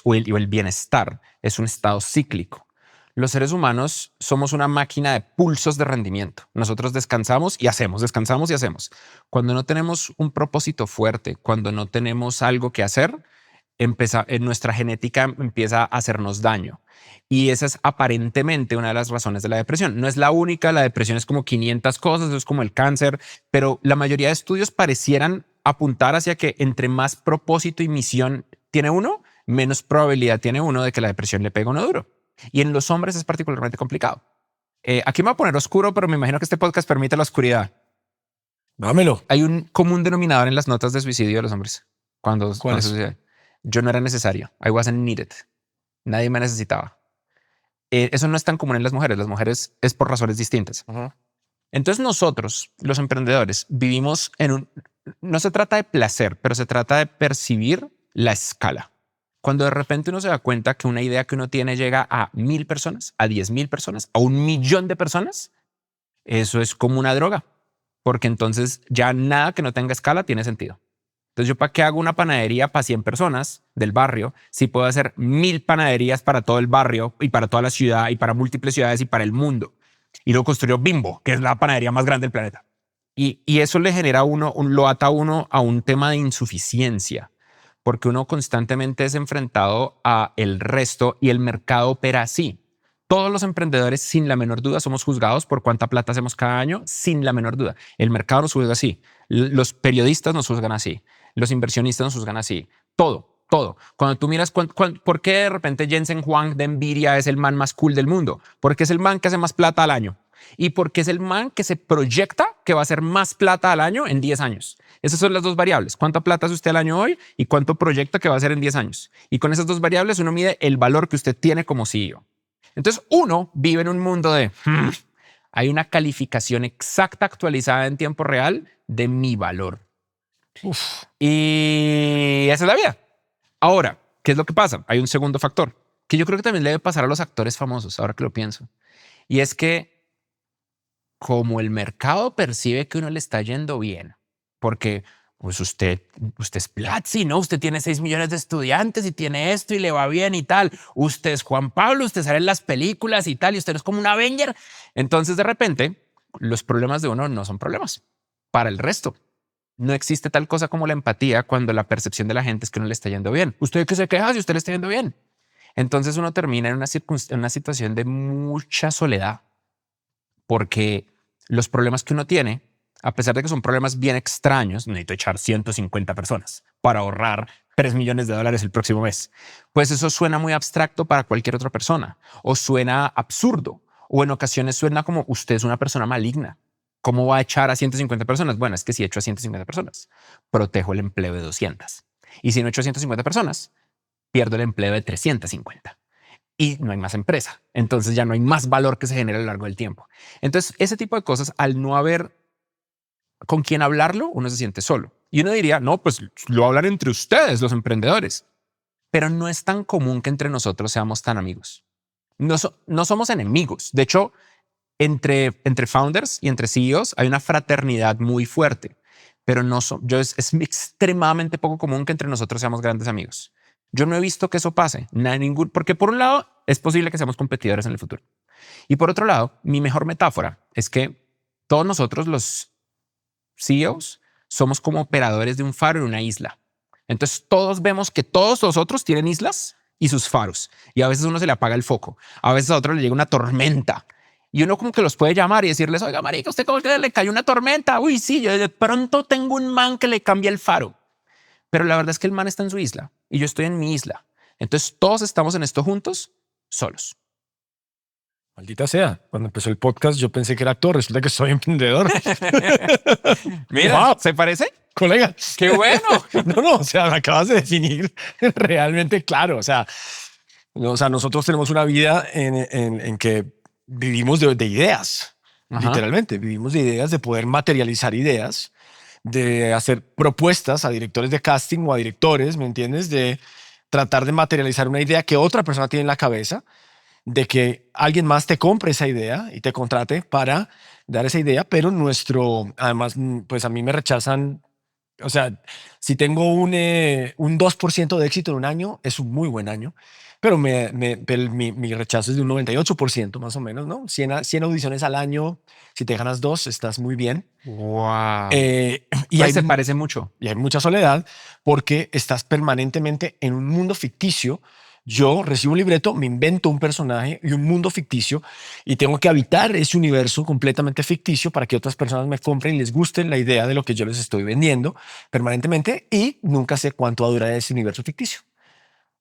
o el bienestar es un estado cíclico. Los seres humanos somos una máquina de pulsos de rendimiento. Nosotros descansamos y hacemos, descansamos y hacemos. Cuando no tenemos un propósito fuerte, cuando no tenemos algo que hacer, nuestra genética empieza a hacernos daño. Y esa es aparentemente una de las razones de la depresión. No es la única, la depresión es como 500 cosas, es como el cáncer, pero la mayoría de estudios parecieran apuntar hacia que entre más propósito y misión tiene uno, menos probabilidad tiene uno de que la depresión le pegue a uno duro. Y en los hombres es particularmente complicado. Aquí me voy a poner oscuro, pero me imagino que este podcast permite la oscuridad. Dámelo. Hay un común denominador en las notas de suicidio de los hombres. ¿Cuál es? Se suicidan. Yo no era necesario. I wasn't needed. Nadie me necesitaba. Eso no es tan común en las mujeres. Las mujeres es por razones distintas. Entonces nosotros, los emprendedores, vivimos no se trata de placer, pero se trata de percibir la escala. Cuando de repente uno se da cuenta que una idea que uno tiene llega a 1,000 personas, a 10,000 personas, a 1,000,000 de personas, eso es como una droga, porque entonces ya nada que no tenga escala tiene sentido. Entonces, ¿yo para qué hago una panadería para 100 personas del barrio si puedo hacer 1,000 panaderías para todo el barrio y para toda la ciudad y para múltiples ciudades y para el mundo? Y luego construyó Bimbo, que es la panadería más grande del planeta. Y eso le genera lo ata a uno a un tema de insuficiencia, porque uno constantemente es enfrentado a el resto y el mercado opera así. Todos los emprendedores, sin la menor duda, somos juzgados por cuánta plata hacemos cada año, sin la menor duda. El mercado nos juzga así. Los periodistas nos juzgan así. Los inversionistas nos juzgan así. Todo. Cuando tú miras por qué de repente Jensen Huang de Nvidia es el man más cool del mundo, porque es el man que hace más plata al año y porque es el man que se proyecta que va a hacer más plata al año en 10 años. Esas son las dos variables. ¿Cuánta plata hace usted al año hoy y cuánto proyecta que va a hacer en 10 años? Y con esas dos variables uno mide el valor que usted tiene como CEO. Entonces uno vive en un mundo de hay una calificación exacta actualizada en tiempo real de mi valor. Uf. Y esa es la vida. Ahora, ¿qué es lo que pasa? Hay un segundo factor que yo creo que también le debe pasar a los actores famosos, ahora que lo pienso. Y es que como el mercado percibe que uno le está yendo bien, porque pues usted es Platzi, ¿no? Usted tiene 6 millones de estudiantes y tiene esto y le va bien y tal. Usted es Juan Pablo, usted sale en las películas y tal, y usted es como un Avenger. Entonces, de repente, los problemas de uno no son problemas para el resto. No existe tal cosa como la empatía cuando la percepción de la gente es que uno le está yendo bien. ¿Usted qué se queja si usted le está yendo bien? Entonces uno termina en una situación de mucha soledad porque los problemas que uno tiene, a pesar de que son problemas bien extraños, necesito echar 150 personas para ahorrar $3 millones el próximo mes. Pues eso suena muy abstracto para cualquier otra persona o suena absurdo o en ocasiones suena como usted es una persona maligna. ¿Cómo va a echar a 150 personas? Bueno, es que si echo a 150 personas, protejo el empleo de 200. Y si no echo a 150 personas, pierdo el empleo de 350. Y no hay más empresa. Entonces ya no hay más valor que se genere a lo largo del tiempo. Entonces, ese tipo de cosas, al no haber con quién hablarlo, uno se siente solo. Y uno diría, no, pues lo hablar entre ustedes, los emprendedores. Pero no es tan común que entre nosotros seamos tan amigos. No somos enemigos. De hecho, entre founders y entre CEOs hay una fraternidad muy fuerte, pero es extremadamente poco común que entre nosotros seamos grandes amigos. Yo no he visto que eso pase, porque por un lado es posible que seamos competidores en el futuro. Y por otro lado, mi mejor metáfora es que todos nosotros los CEOs somos como operadores de un faro en una isla. Entonces todos vemos que todos los otros tienen islas y sus faros. Y a veces a uno se le apaga el foco. A veces a otro le llega una tormenta. Y uno como que los puede llamar y decirles, oiga, marica, ¿usted cómo que le cayó una tormenta? Uy, sí, yo de pronto tengo un man que le cambia el faro. Pero la verdad es que el man está en su isla y yo estoy en mi isla. Entonces todos estamos en esto juntos, solos. Maldita sea. Cuando empezó el podcast yo pensé que era actor. Resulta que soy emprendedor. Mira, wow. ¿Se parece? Colega. ¡Qué bueno! No, o sea, me acabas de definir realmente claro. O sea, nosotros tenemos una vida en que vivimos de ideas. Ajá. Literalmente, vivimos de ideas, de poder materializar ideas, de hacer propuestas a directores de casting o a directores, ¿me entiendes? De tratar de materializar una idea que otra persona tiene en la cabeza, de que alguien más te compre esa idea y te contrate para dar esa idea, pero además, pues a mí me rechazan O sea, si tengo un 2% de éxito en un año, es un muy buen año. Pero mi rechazo es de un 98% más o menos, ¿no? 100 audiciones al año, si te ganas 2, estás muy bien. Wow. Y Pues se parece mucho. y hay mucha soledad porque estás permanentemente en un mundo ficticio. Yo recibo un libreto, me invento un personaje y un mundo ficticio y tengo que habitar ese universo completamente ficticio para que otras personas me compren y les guste la idea de lo que yo les estoy vendiendo permanentemente y nunca sé cuánto va a durar ese universo ficticio.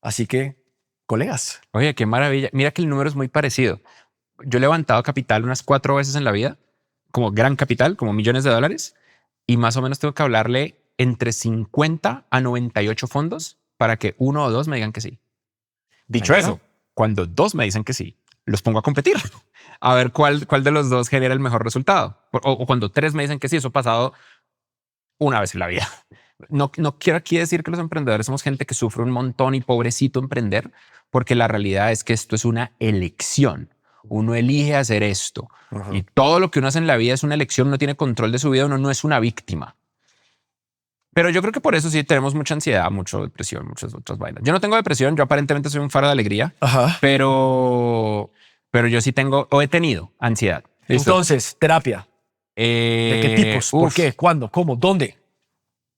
Así que, colegas. Oye, qué maravilla. Mira que el número es muy parecido. Yo he levantado capital unas 4 veces en la vida, como gran capital, como millones de dólares, y más o menos tengo que hablarle entre 50 a 98 fondos para que uno o dos me digan que sí. Dicho Ahí eso, está. cuando dos me dicen que sí, los pongo a competir. A ver cuál de los dos genera el mejor resultado. O cuando tres me dicen que sí, eso ha pasado una vez en la vida. No quiero aquí decir que los emprendedores somos gente que sufre un montón y pobrecito emprender, porque la realidad es que esto es una elección. Uno elige hacer esto y Ujú. todo lo que uno hace en la vida es una elección. Uno tiene control de su vida. Uno no es una víctima. Pero yo creo que por eso sí tenemos mucha ansiedad, mucha depresión, muchas otras vainas. Yo no tengo depresión. Yo aparentemente soy un faro de alegría, Ajá. pero yo sí tengo o he tenido ansiedad. Listo. Entonces, terapia. ¿De qué tipos? ¿Por Uf, qué? ¿Cuándo? ¿Cómo? ¿Dónde?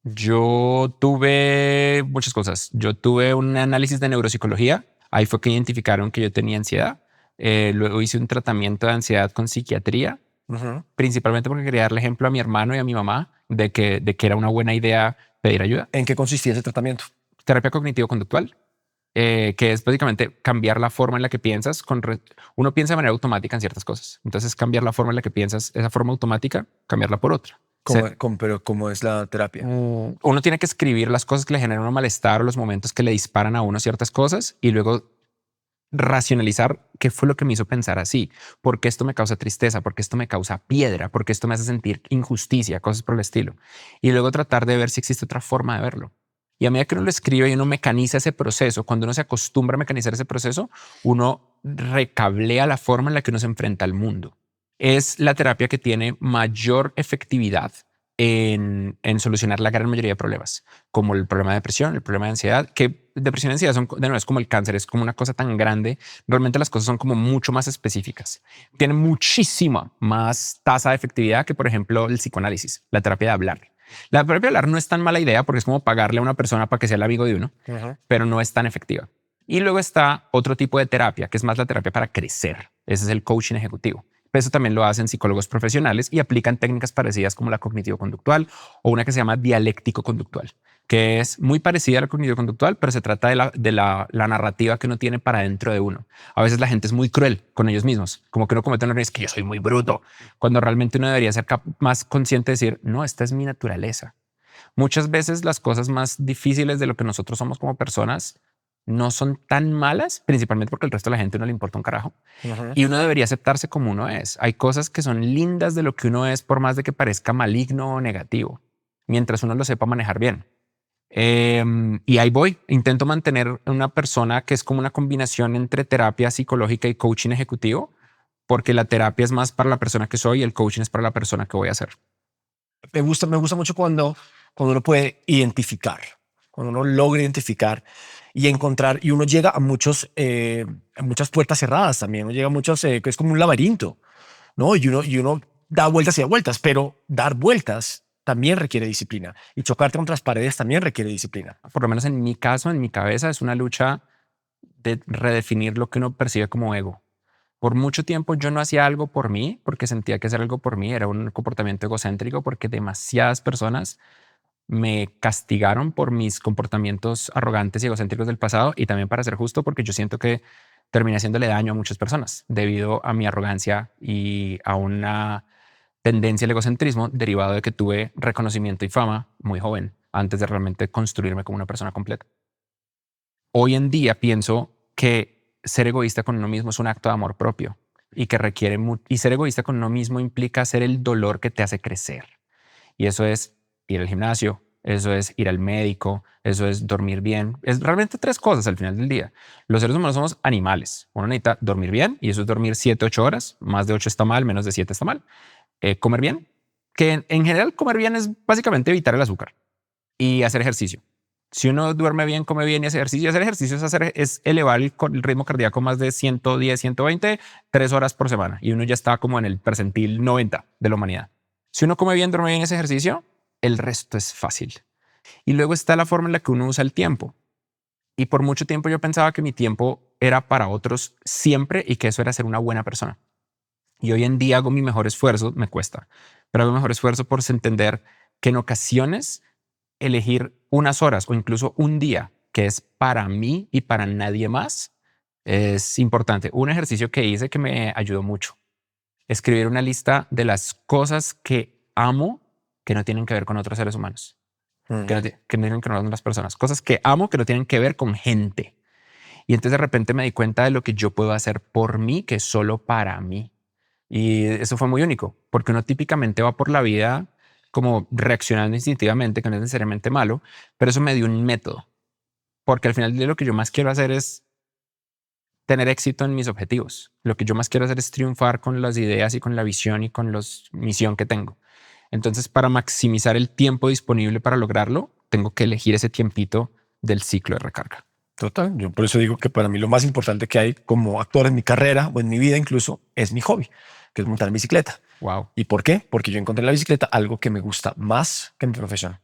yo tuve muchas cosas. Yo tuve un análisis de neuropsicología. Ahí fue que identificaron que yo tenía ansiedad. Luego hice un tratamiento de ansiedad con psiquiatría, Ujú. principalmente porque quería darle ejemplo a mi hermano y a mi mamá de que era una buena idea pedir ayuda. ¿En qué consistía ese tratamiento? Terapia cognitivo-conductual, que es básicamente cambiar la forma en la que piensas. Uno piensa de manera automática en ciertas cosas. Entonces, cambiar la forma en la que piensas, esa forma automática, cambiarla por otra. Pero ¿cómo es la terapia? Uno tiene que escribir las cosas que le generan un malestar o los momentos que le disparan a uno ciertas cosas y luego racionalizar qué fue lo que me hizo pensar así, por qué esto me causa tristeza, por qué esto me causa piedra, por qué esto me hace sentir injusticia, cosas por el estilo. Y luego tratar de ver si existe otra forma de verlo. Y a medida que uno lo escribe y uno mecaniza ese proceso, cuando uno se acostumbra a mecanizar ese proceso, uno recablea la forma en la que uno se enfrenta al mundo. Es la terapia que tiene mayor efectividad en solucionar la gran mayoría de problemas, como el problema de depresión, el problema de ansiedad, que depresión y ansiedad son, de nuevo, es como el cáncer, es como una cosa tan grande. Realmente las cosas son como mucho más específicas. Tiene muchísima más tasa de efectividad que, por ejemplo, el psicoanálisis, la terapia de hablar. La terapia de hablar no es tan mala idea porque es como pagarle a una persona para que sea el amigo de uno, Ujú. pero no es tan efectiva. Y luego está otro tipo de terapia, que es más la terapia para crecer. Ese es el coaching ejecutivo. Eso también lo hacen psicólogos profesionales y aplican técnicas parecidas como la cognitivo-conductual o una que se llama dialéctico-conductual, que es muy parecida a la cognitivo-conductual, pero se trata de la narrativa que uno tiene para dentro de uno. A veces la gente es muy cruel con ellos mismos, como que uno comete un error y es que yo soy muy bruto, cuando realmente uno debería ser más consciente de decir, no, esta es mi naturaleza. Muchas veces las cosas más difíciles de lo que nosotros somos como personas no son tan malas, principalmente porque el resto de la gente no le importa un carajo. Ujú. Y uno debería aceptarse como uno es. Hay cosas que son lindas de lo que uno es, por más de que parezca maligno o negativo, mientras uno lo sepa manejar bien. Y ahí voy. Intento mantener una persona que es como una combinación entre terapia psicológica y coaching ejecutivo, porque la terapia es más para la persona que soy y el coaching es para la persona que voy a ser. Me gusta mucho cuando uno puede identificar, cuando uno logra identificar y encontrar, y uno llega a muchas puertas cerradas también, uno llega a muchos, que es como un laberinto, ¿no? Y uno da vueltas y da vueltas, pero dar vueltas también requiere disciplina y chocarte contra las paredes también requiere disciplina. Por lo menos en mi caso, en mi cabeza, es una lucha de redefinir lo que uno percibe como ego. Por mucho tiempo yo no hacía algo por mí porque sentía que hacer algo por mí era un comportamiento egocéntrico porque demasiadas personas me castigaron por mis comportamientos arrogantes y egocéntricos del pasado y también, para ser justo, porque yo siento que terminé haciéndole daño a muchas personas debido a mi arrogancia y a una tendencia al egocentrismo derivado de que tuve reconocimiento y fama muy joven antes de realmente construirme como una persona completa. Hoy en día pienso que ser egoísta con uno mismo es un acto de amor propio y que requiere y ser egoísta con uno mismo implica hacer el dolor que te hace crecer. Y eso es ir al gimnasio, eso es ir al médico, eso es dormir bien. Es realmente tres cosas al final del día. Los seres humanos somos animales. Uno necesita dormir bien y eso es dormir 7, 8 horas. Más de 8 está mal, menos de 7 está mal. Comer bien, que en general comer bien es básicamente evitar el azúcar. y hacer ejercicio. Si uno duerme bien, come bien y hace hacer ejercicio es elevar el ritmo cardíaco más de 110, 120, 3 horas por semana. Y uno ya está como en el percentil 90 de la humanidad. Si uno come bien, duerme bien y hace ejercicio, el resto es fácil. Y luego está la forma en la que uno usa el tiempo. Y por mucho tiempo yo pensaba que mi tiempo era para otros siempre y que eso era ser una buena persona. Y hoy en día hago mi mejor esfuerzo, me cuesta, pero hago mi mejor esfuerzo por entender que en ocasiones elegir unas horas o incluso un día que es para mí y para nadie más es importante. Un ejercicio que hice que me ayudó mucho. Escribir una lista de las cosas que amo que no tienen que ver con otros seres humanos. Que no tienen que ver con otras personas. Cosas que amo que no tienen que ver con gente. Y entonces de repente me di cuenta de lo que yo puedo hacer por mí que es solo para mí. Y eso fue muy único, porque uno típicamente va por la vida como reaccionando instintivamente, que no es necesariamente malo, pero eso me dio un método, porque al final de lo que yo más quiero hacer es tener éxito en mis objetivos. Lo que yo más quiero hacer es triunfar con las ideas y con la visión y con la misión que tengo. Entonces, para maximizar el tiempo disponible para lograrlo, tengo que elegir ese tiempito del ciclo de recarga. Total. Yo por eso digo que para mí lo más importante que hay como actor en mi carrera o en mi vida incluso es mi hobby, que es montar en bicicleta. Wow. ¿Y por qué? Porque yo encontré en la bicicleta algo que me gusta más que mi profesión.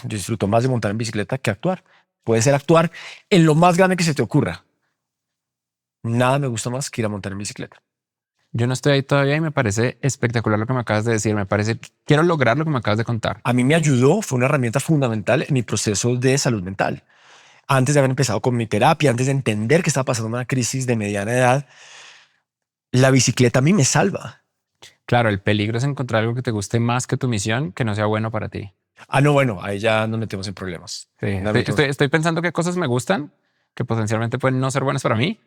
Yo disfruto más de montar en bicicleta que actuar. Puede ser actuar en lo más grande que se te ocurra. Nada me gusta más que ir a montar en bicicleta. Yo no estoy ahí todavía y me parece espectacular lo que me acabas de decir. Me parece, quiero lograr lo que me acabas de contar. A mí me ayudó, fue una herramienta fundamental en mi proceso de salud mental. Antes de haber empezado con mi terapia, antes de entender que estaba pasando una crisis de mediana edad, la bicicleta a mí me salva. Claro, el peligro es encontrar algo que te guste más que tu misión, que no sea bueno para ti. Ah, no, bueno, ahí ya nos metemos en problemas. Sí, estoy pensando qué cosas me gustan, que potencialmente pueden no ser buenas para mí.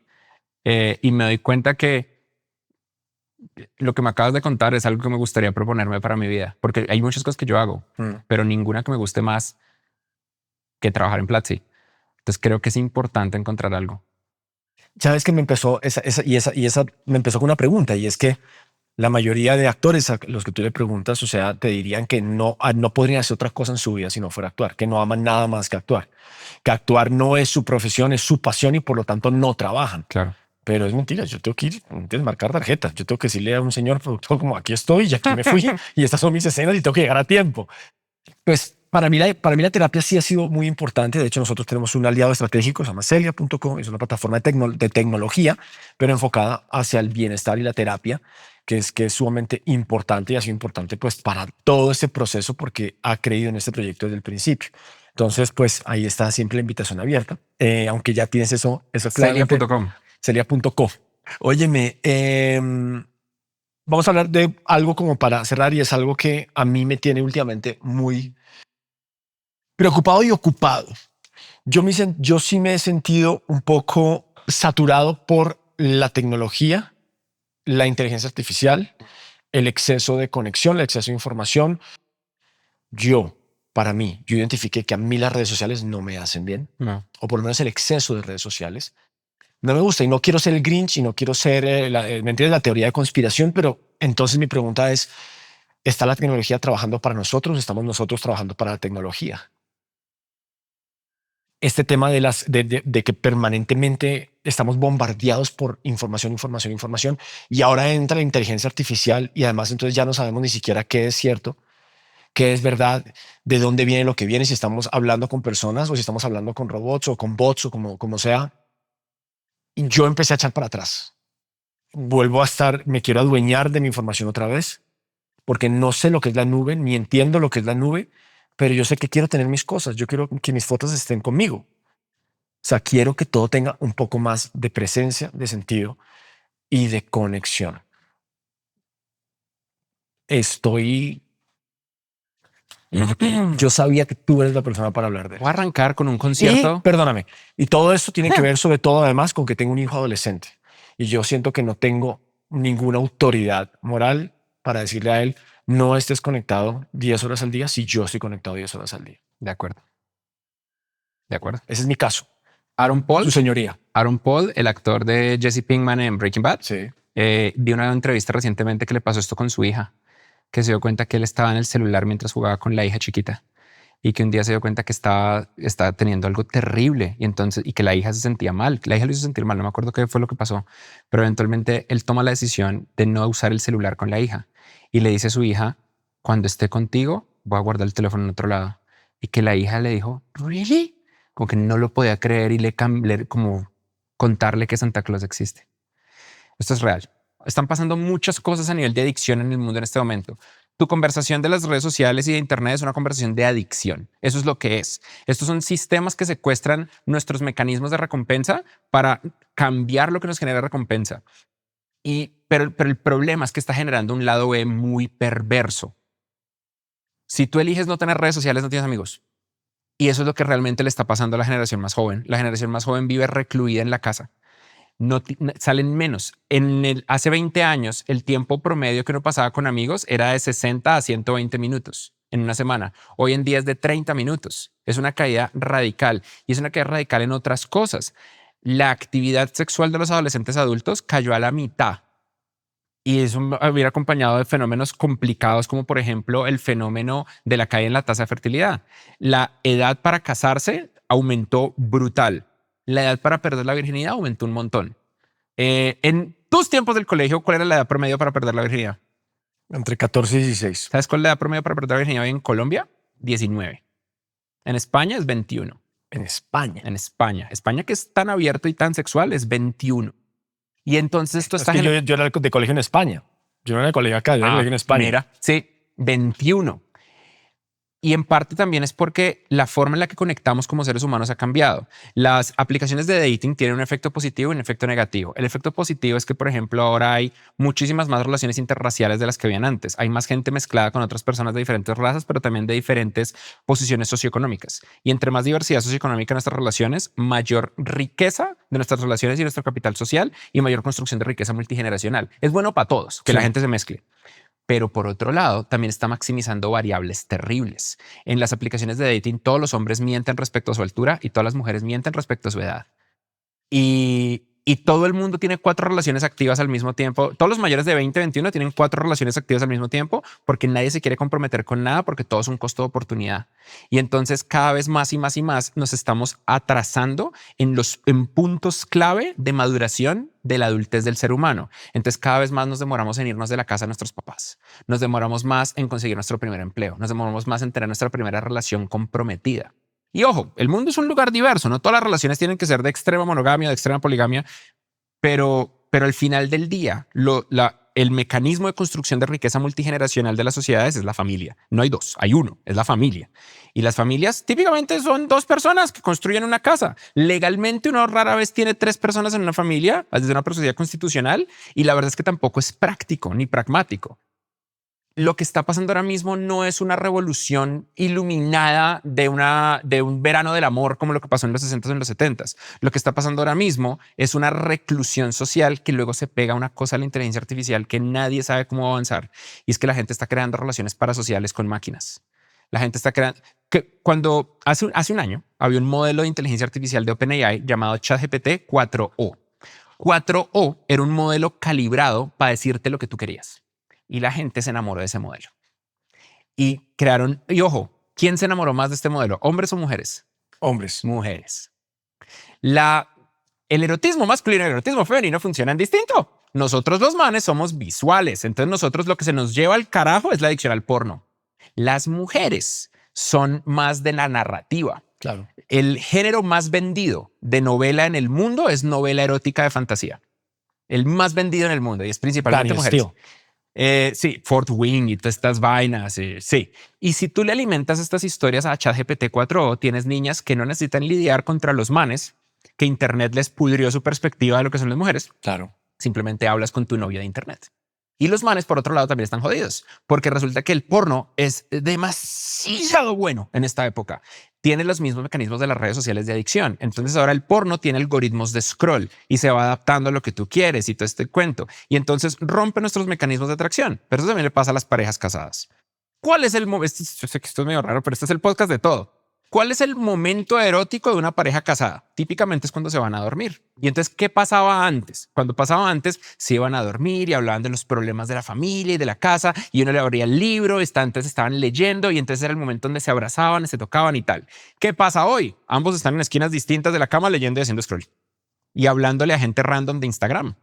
Y me doy cuenta que lo que me acabas de contar es algo que me gustaría proponerme para mi vida, porque hay muchas cosas que yo hago, pero ninguna que me guste más que trabajar en Platzi. Entonces creo que es importante encontrar algo. Sabes que me empezó esa me empezó con una pregunta, y es que la mayoría de actores a los que tú le preguntas, o sea, te dirían que no podrían hacer otra cosa en su vida si no fuera actuar, que no aman nada más que actuar no es su profesión, es su pasión y por lo tanto no trabajan. Claro. Pero es mentira, yo tengo que ir, ¿entiendes? Marcar tarjetas. Yo tengo que decirle a un señor productor como aquí estoy y aquí me fui y estas son mis escenas y tengo que llegar a tiempo. Pues para mí la terapia sí ha sido muy importante. De hecho, nosotros tenemos un aliado estratégico, se llama Celia.com, es una plataforma de tecnología, pero enfocada hacia el bienestar y la terapia, que es sumamente importante y ha sido importante pues para todo este proceso porque ha creído en este proyecto desde el principio. Entonces, pues ahí está siempre la invitación abierta, aunque ya tienes eso Celia.com. Celia.co. Óyeme, vamos a hablar de algo como para cerrar y es algo que a mí me tiene últimamente muy preocupado y ocupado. Yo sí me he sentido un poco saturado por la tecnología, la inteligencia artificial, el exceso de conexión, el exceso de información. Para mí, yo identifiqué que a mí las redes sociales no me hacen bien, No. o por lo menos el exceso de redes sociales. No me gusta y no quiero ser el Grinch y no quiero ser, ¿me entiendes? La teoría de conspiración, pero entonces mi pregunta es, ¿está la tecnología trabajando para nosotros? ¿Estamos nosotros trabajando para la tecnología? Este tema de que permanentemente estamos bombardeados por información y ahora entra la inteligencia artificial y además entonces ya no sabemos ni siquiera qué es cierto, qué es verdad, de dónde viene lo que viene, si estamos hablando con personas o si estamos hablando con robots o con bots o como sea. Y yo empecé a echar para atrás. Me quiero adueñar de mi información otra vez, porque no sé lo que es la nube, ni entiendo lo que es la nube, pero yo sé que quiero tener mis cosas, yo quiero que mis fotos estén conmigo. O sea, quiero que todo tenga un poco más de presencia, de sentido y de conexión. Yo sabía que tú eres la persona para hablar de eso. Voy a arrancar con un concierto. Perdóname. Y todo esto tiene que ver sobre todo además con que tengo un hijo adolescente y yo siento que no tengo ninguna autoridad moral para decirle a él no estés conectado 10 horas al día si yo estoy conectado 10 horas al día. De acuerdo. De acuerdo. Ese es mi caso. Aaron Paul. Su señoría. Aaron Paul, el actor de Jesse Pinkman en Breaking Bad. Sí. Dio una entrevista recientemente que le pasó esto con su hija, que se dio cuenta que él estaba en el celular mientras jugaba con la hija chiquita. y que un día se dio cuenta que estaba teniendo algo terrible y que la hija se sentía mal, que la hija lo hizo sentir mal, no me acuerdo qué fue lo que pasó, pero eventualmente él toma la decisión de no usar el celular con la hija y le dice a su hija, cuando esté contigo voy a guardar el teléfono en otro lado, y que la hija le dijo, ¿really? Como que no lo podía creer y como contarle que Santa Claus existe. Esto es real. Están pasando muchas cosas a nivel de adicción en el mundo en este momento. Tu conversación de las redes sociales y de Internet es una conversación de adicción. Eso es lo que es. Estos son sistemas que secuestran nuestros mecanismos de recompensa para cambiar lo que nos genera recompensa. Pero el problema es que está generando un lado B muy perverso. Si tú eliges no tener redes sociales, no tienes amigos. Y eso es lo que realmente le está pasando a la generación más joven. La generación más joven vive recluida en la casa. Salen menos. Hace 20 años, el tiempo promedio que uno pasaba con amigos era de 60 a 120 minutos en una semana. Hoy en día es de 30 minutos. Es una caída radical. Y es una caída radical en otras cosas. La actividad sexual de los adolescentes adultos cayó a la mitad. Y eso hubiera acompañado de fenómenos complicados como, por ejemplo, el fenómeno de la caída en la tasa de fertilidad. La edad para casarse aumentó brutal. La edad para perder la virginidad aumentó un montón. En tus tiempos del colegio, ¿cuál era la edad promedio para perder la virginidad? Entre 14 y 16. ¿Sabes cuál es la edad promedio para perder la virginidad hoy en Colombia? 19. En España es 21. En España. En España. España, que es tan abierto y tan sexual, es 21. Y entonces esto está... yo era de colegio en España. Yo no era de colegio acá, yo era de colegio en España. Mira, sí, 21. Y en parte también es porque la forma en la que conectamos como seres humanos ha cambiado. Las aplicaciones de dating tienen un efecto positivo y un efecto negativo. El efecto positivo es que, por ejemplo, ahora hay muchísimas más relaciones interraciales de las que habían antes. Hay más gente mezclada con otras personas de diferentes razas, pero también de diferentes posiciones socioeconómicas. Y entre más diversidad socioeconómica en nuestras relaciones, mayor riqueza de nuestras relaciones y nuestro capital social y mayor construcción de riqueza multigeneracional. Es bueno para todos que la gente se mezcle. Pero por otro lado, también está maximizando variables terribles. En las aplicaciones de dating, todos los hombres mienten respecto a su altura y todas las mujeres mienten respecto a su edad. Y todo el mundo tiene 4 relaciones activas al mismo tiempo. Todos los mayores de 20, 21 tienen 4 relaciones activas al mismo tiempo porque nadie se quiere comprometer con nada porque todo es un costo de oportunidad. Y entonces cada vez más y más y más nos estamos atrasando en puntos clave de maduración de la adultez del ser humano. Entonces cada vez más nos demoramos en irnos de la casa a nuestros papás. Nos demoramos más en conseguir nuestro primer empleo. Nos demoramos más en tener nuestra primera relación comprometida. Y ojo, el mundo es un lugar diverso, no todas las relaciones tienen que ser de extrema monogamia, de extrema poligamia, pero al final del día, el mecanismo de construcción de riqueza multigeneracional de las sociedades es la familia. No hay 2, hay 1, es la familia. Y las familias típicamente son 2 personas que construyen una casa. Legalmente uno rara vez tiene 3 personas en una familia, desde una procedencia constitucional, y la verdad es que tampoco es práctico ni pragmático. Lo que está pasando ahora mismo no es una revolución iluminada de un verano del amor como lo que pasó en los 60s o en los 70s. Lo que está pasando ahora mismo es una reclusión social que luego se pega a una cosa a la inteligencia artificial que nadie sabe cómo avanzar. Y es que la gente está creando relaciones parasociales con máquinas. La gente está creando... Cuando hace un año había un modelo de inteligencia artificial de OpenAI llamado ChatGPT 4o. 4o era un modelo calibrado para decirte lo que tú querías. Y la gente se enamoró de ese modelo. Y crearon, y ojo, ¿quién se enamoró más de este modelo? ¿Hombres o mujeres? Hombres. Mujeres. El erotismo masculino y el erotismo femenino funcionan distinto. Nosotros los manes somos visuales. Entonces nosotros lo que se nos lleva al carajo es la adicción al porno. Las mujeres son más de la narrativa. Claro. El género más vendido de novela en el mundo es novela erótica de fantasía. El más vendido en el mundo y es principalmente mujeres. Sí, Fort Wing y todas estas vainas. Sí. Y si tú le alimentas estas historias a ChatGPT 4o, tienes niñas que no necesitan lidiar contra los manes, que Internet les pudrió su perspectiva de lo que son las mujeres. Claro. Simplemente hablas con tu novia de Internet. Y los manes, por otro lado, también están jodidos, porque resulta que el porno es demasiado bueno en esta época. Tiene los mismos mecanismos de las redes sociales de adicción. Entonces ahora el porno tiene algoritmos de scroll y se va adaptando a lo que tú quieres y todo este cuento. Y entonces rompe nuestros mecanismos de atracción. Pero eso también le pasa a las parejas casadas. ¿Cuál es el momento? Yo sé que esto es medio raro, pero este es el podcast de todo. ¿Cuál es el momento erótico de una pareja casada? Típicamente es cuando se van a dormir. Y entonces, ¿qué pasaba antes? Cuando pasaba antes, se iban a dormir y hablaban de los problemas de la familia y de la casa, y uno le abría el libro, entonces estaban leyendo, y entonces era el momento donde se abrazaban, se tocaban y tal. ¿Qué pasa hoy? Ambos están en esquinas distintas de la cama leyendo y haciendo scroll. Y hablándole a gente random de Instagram.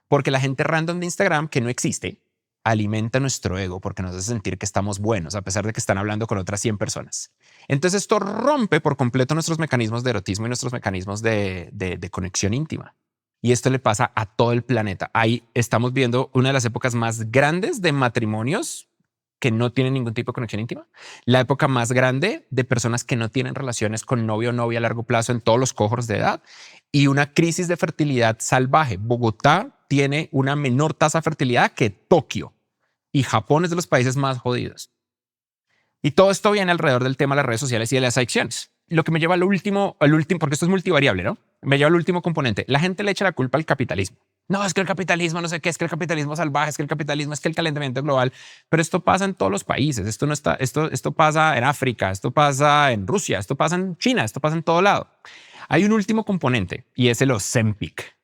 Porque la gente random de Instagram, que no existe, alimenta nuestro ego porque nos hace sentir que estamos buenos a pesar de que están hablando con otras 100 personas. Entonces esto rompe por completo nuestros mecanismos de erotismo y nuestros mecanismos de conexión íntima. Y esto le pasa a todo el planeta. Ahí estamos viendo una de las épocas más grandes de matrimonios que no tienen ningún tipo de conexión íntima. La época más grande de personas que no tienen relaciones con novio o novia a largo plazo en todos los cohorts de edad. Y una crisis de fertilidad salvaje. Bogotá tiene una menor tasa de fertilidad que Tokio. Y Japón es de los países más jodidos. Y todo esto viene alrededor del tema de las redes sociales y de las adicciones. Lo que me lleva al último, porque esto es multivariable, ¿no? Me lleva al último componente. La gente le echa la culpa al capitalismo. No, es que el capitalismo, no sé qué, es que el capitalismo salvaje, es que el capitalismo, es que el calentamiento global. Pero esto pasa en todos los países. Esto pasa en África, esto pasa en Rusia, esto pasa en China, esto pasa en todo lado. Hay un último componente y es el Ozempic,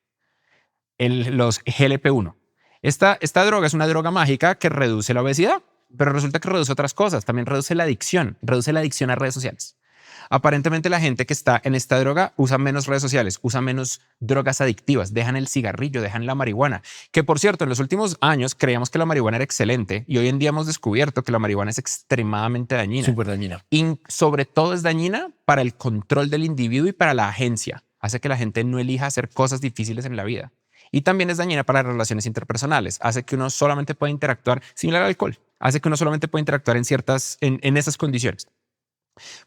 los GLP-1. Esta droga es una droga mágica que reduce la obesidad, pero resulta que reduce otras cosas. También reduce la adicción a redes sociales. Aparentemente la gente que está en esta droga usa menos redes sociales, usa menos drogas adictivas, dejan el cigarrillo, dejan la marihuana, que por cierto en los últimos años creíamos que la marihuana era excelente y hoy en día hemos descubierto que la marihuana es extremadamente dañina. Súper dañina. Y sobre todo es dañina para el control del individuo y para la agencia. Hace que la gente no elija hacer cosas difíciles en la vida. Y también es dañina para las relaciones interpersonales. Hace que uno solamente pueda interactuar similar al alcohol. Hace que uno solamente pueda interactuar en esas condiciones.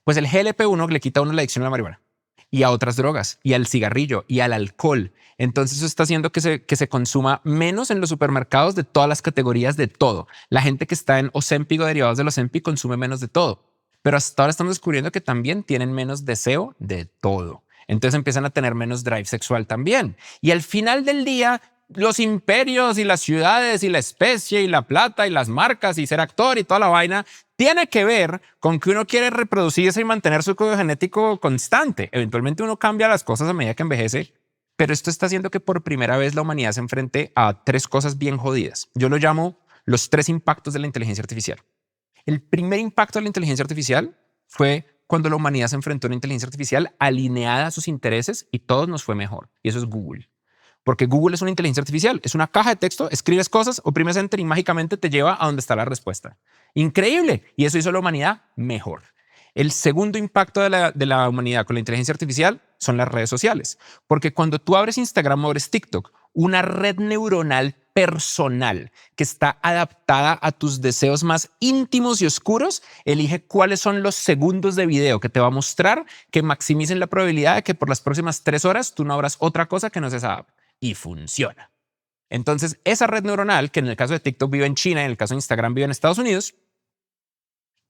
Pues el GLP-1 le quita a uno la adicción a la marihuana y a otras drogas y al cigarrillo y al alcohol. Entonces eso está haciendo que se consuma menos en los supermercados de todas las categorías de todo. La gente que está en Ozempic o derivados del Ozempic consume menos de todo. Pero hasta ahora estamos descubriendo que también tienen menos deseo de todo. Entonces empiezan a tener menos drive sexual también. Y al final del día, los imperios y las ciudades y la especie y la plata y las marcas y ser actor y toda la vaina tiene que ver con que uno quiere reproducirse y mantener su código genético constante. Eventualmente uno cambia las cosas a medida que envejece, pero esto está haciendo que por primera vez la humanidad se enfrente a 3 cosas bien jodidas. Yo lo llamo los 3 impactos de la inteligencia artificial. El primer impacto de la inteligencia artificial fue cuando la humanidad se enfrentó a una inteligencia artificial alineada a sus intereses y todos nos fue mejor. Y eso es Google. Porque Google es una inteligencia artificial, es una caja de texto, escribes cosas, oprimes enter y mágicamente te lleva a donde está la respuesta. Increíble. Y eso hizo a la humanidad mejor. El segundo impacto de la humanidad con la inteligencia artificial son las redes sociales. Porque cuando tú abres Instagram o abres TikTok, una red neuronal personal que está adaptada a tus deseos más íntimos y oscuros, elige cuáles son los segundos de video que te va a mostrar que maximicen la probabilidad de que por las próximas 3 horas tú no abras otra cosa que no sea esa app. Y funciona. Entonces, esa red neuronal, que en el caso de TikTok vive en China, en el caso de Instagram vive en Estados Unidos,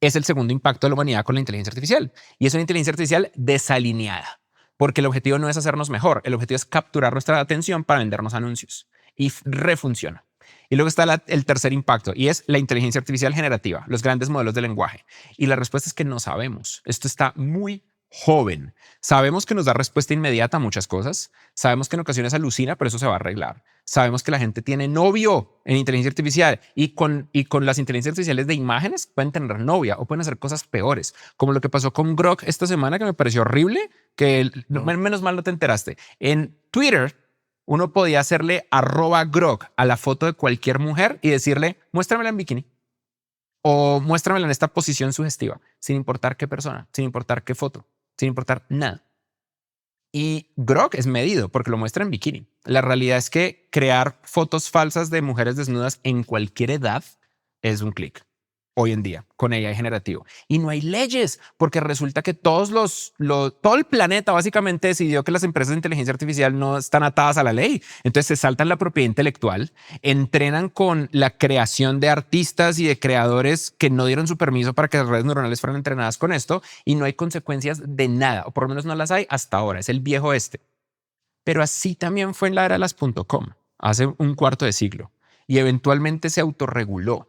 es el segundo impacto de la humanidad con la inteligencia artificial. Y es una inteligencia artificial desalineada, porque el objetivo no es hacernos mejor, el objetivo es capturar nuestra atención para vendernos anuncios. Y refunciona. Y luego está el tercer impacto, y es la inteligencia artificial generativa, los grandes modelos de lenguaje. Y la respuesta es que no sabemos. Esto está muy joven. Sabemos que nos da respuesta inmediata a muchas cosas. Sabemos que en ocasiones alucina, pero eso se va a arreglar. Sabemos que la gente tiene novio en inteligencia artificial y con las inteligencias artificiales de imágenes pueden tener novia o pueden hacer cosas peores, como lo que pasó con Grok esta semana, que me pareció horrible, que menos mal no te enteraste. En Twitter, uno podía hacerle @Grok a la foto de cualquier mujer y decirle, muéstramela en bikini o muéstramela en esta posición sugestiva, sin importar qué persona, sin importar qué foto, sin importar nada. Y Grok es medido porque lo muestra en bikini. La realidad es que crear fotos falsas de mujeres desnudas en cualquier edad es un clic hoy en día con AI generativo. Y no hay leyes porque resulta que todo el planeta básicamente decidió que las empresas de inteligencia artificial no están atadas a la ley. Entonces se saltan la propiedad intelectual, entrenan con la creación de artistas y de creadores que no dieron su permiso para que las redes neuronales fueran entrenadas con esto y no hay consecuencias de nada, o por lo menos no las hay hasta ahora. Es el viejo este. Pero así también fue en la era de las .com, hace un cuarto de siglo, y eventualmente se autorreguló.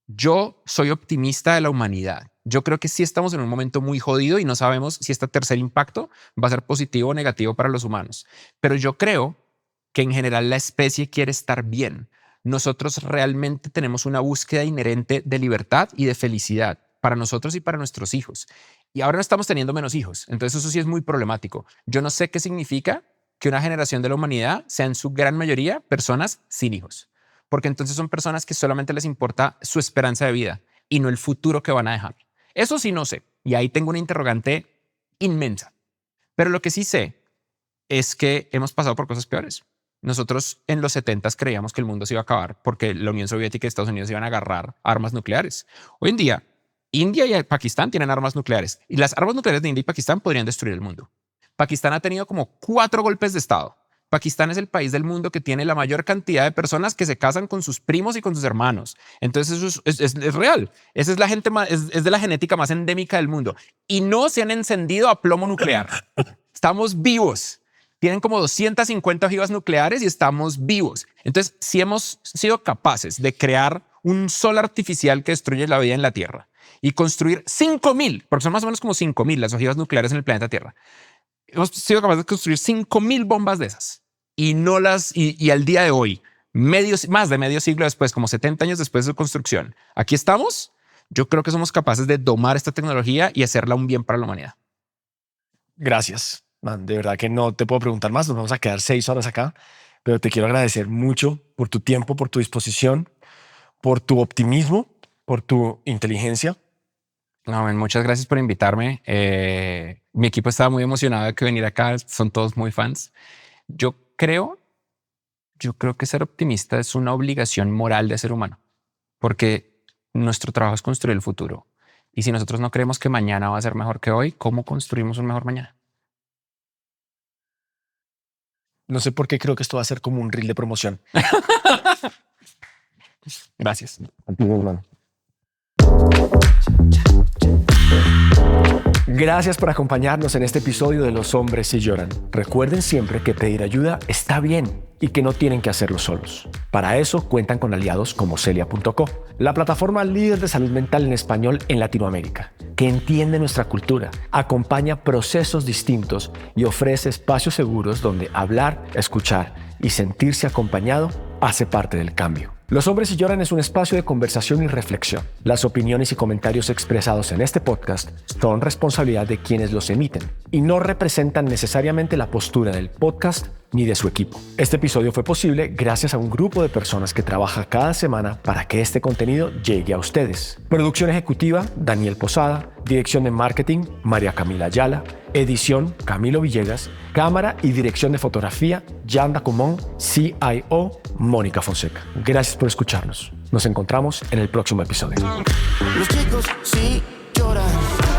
Yo soy optimista de la humanidad. Yo creo que sí estamos en un momento muy jodido y no sabemos si este tercer impacto va a ser positivo o negativo para los humanos. Pero yo creo que en general la especie quiere estar bien. Nosotros realmente tenemos una búsqueda inherente de libertad y de felicidad para nosotros y para nuestros hijos. Y ahora no estamos teniendo menos hijos. Entonces eso sí es muy problemático. Yo no sé qué significa que una generación de la humanidad sea en su gran mayoría personas sin hijos. Porque entonces son personas que solamente les importa su esperanza de vida y no el futuro que van a dejar. Eso sí no sé. Y ahí tengo una interrogante inmensa. Pero lo que sí sé es que hemos pasado por cosas peores. Nosotros en los 70s creíamos que el mundo se iba a acabar porque la Unión Soviética y Estados Unidos iban a agarrar armas nucleares. Hoy en día, India y Pakistán tienen armas nucleares y las armas nucleares de India y Pakistán podrían destruir el mundo. Pakistán ha tenido como 4 golpes de Estado. Pakistán es el país del mundo que tiene la mayor cantidad de personas que se casan con sus primos y con sus hermanos. Entonces eso es real. Esa es la gente más, es de la genética más endémica del mundo. Y no se han encendido a plomo nuclear. Estamos vivos. Tienen como 250 ojivas nucleares y estamos vivos. Entonces, si hemos sido capaces de crear un sol artificial que destruye la vida en la Tierra y construir 5,000, porque son más o menos como 5,000 las ojivas nucleares en el planeta Tierra, hemos sido capaces de construir 5,000 bombas de esas y no las, y al día de hoy, más de medio siglo después, como 70 años después de su construcción, aquí estamos. Yo creo que somos capaces de domar esta tecnología y hacerla un bien para la humanidad. Gracias, man. De verdad que no te puedo preguntar más. Nos vamos a quedar 6 horas acá, pero te quiero agradecer mucho por tu tiempo, por tu disposición, por tu optimismo, por tu inteligencia. No, man, muchas gracias por invitarme. Mi equipo estaba muy emocionado de que venir acá. Son todos muy fans. Yo creo que ser optimista es una obligación moral de ser humano, porque nuestro trabajo es construir el futuro. Y si nosotros no creemos que mañana va a ser mejor que hoy, ¿cómo construimos un mejor mañana? No sé por qué creo que esto va a ser como un reel de promoción. Gracias. Gracias por acompañarnos en este episodio de Los Hombres Sí Lloran. Recuerden siempre que pedir ayuda está bien y que no tienen que hacerlo solos. Para eso cuentan con aliados como Celia.co, la plataforma líder de salud mental en español en Latinoamérica, que entiende nuestra cultura, acompaña procesos distintos y ofrece espacios seguros donde hablar, escuchar y sentirse acompañado hace parte del cambio. Los Hombres Sí Lloran es un espacio de conversación y reflexión. Las opiniones y comentarios expresados en este podcast son responsabilidad de quienes los emiten y no representan necesariamente la postura del podcast ni de su equipo. Este episodio fue posible gracias a un grupo de personas que trabaja cada semana para que este contenido llegue a ustedes. Producción ejecutiva, Daniel Posada. Dirección de marketing, María Camila Ayala. Edición, Camilo Villegas. Cámara y dirección de fotografía, Yanda Comón. CIO, Mónica Fonseca. Gracias por escucharnos. Nos encontramos en el próximo episodio. Los chicos sí lloran.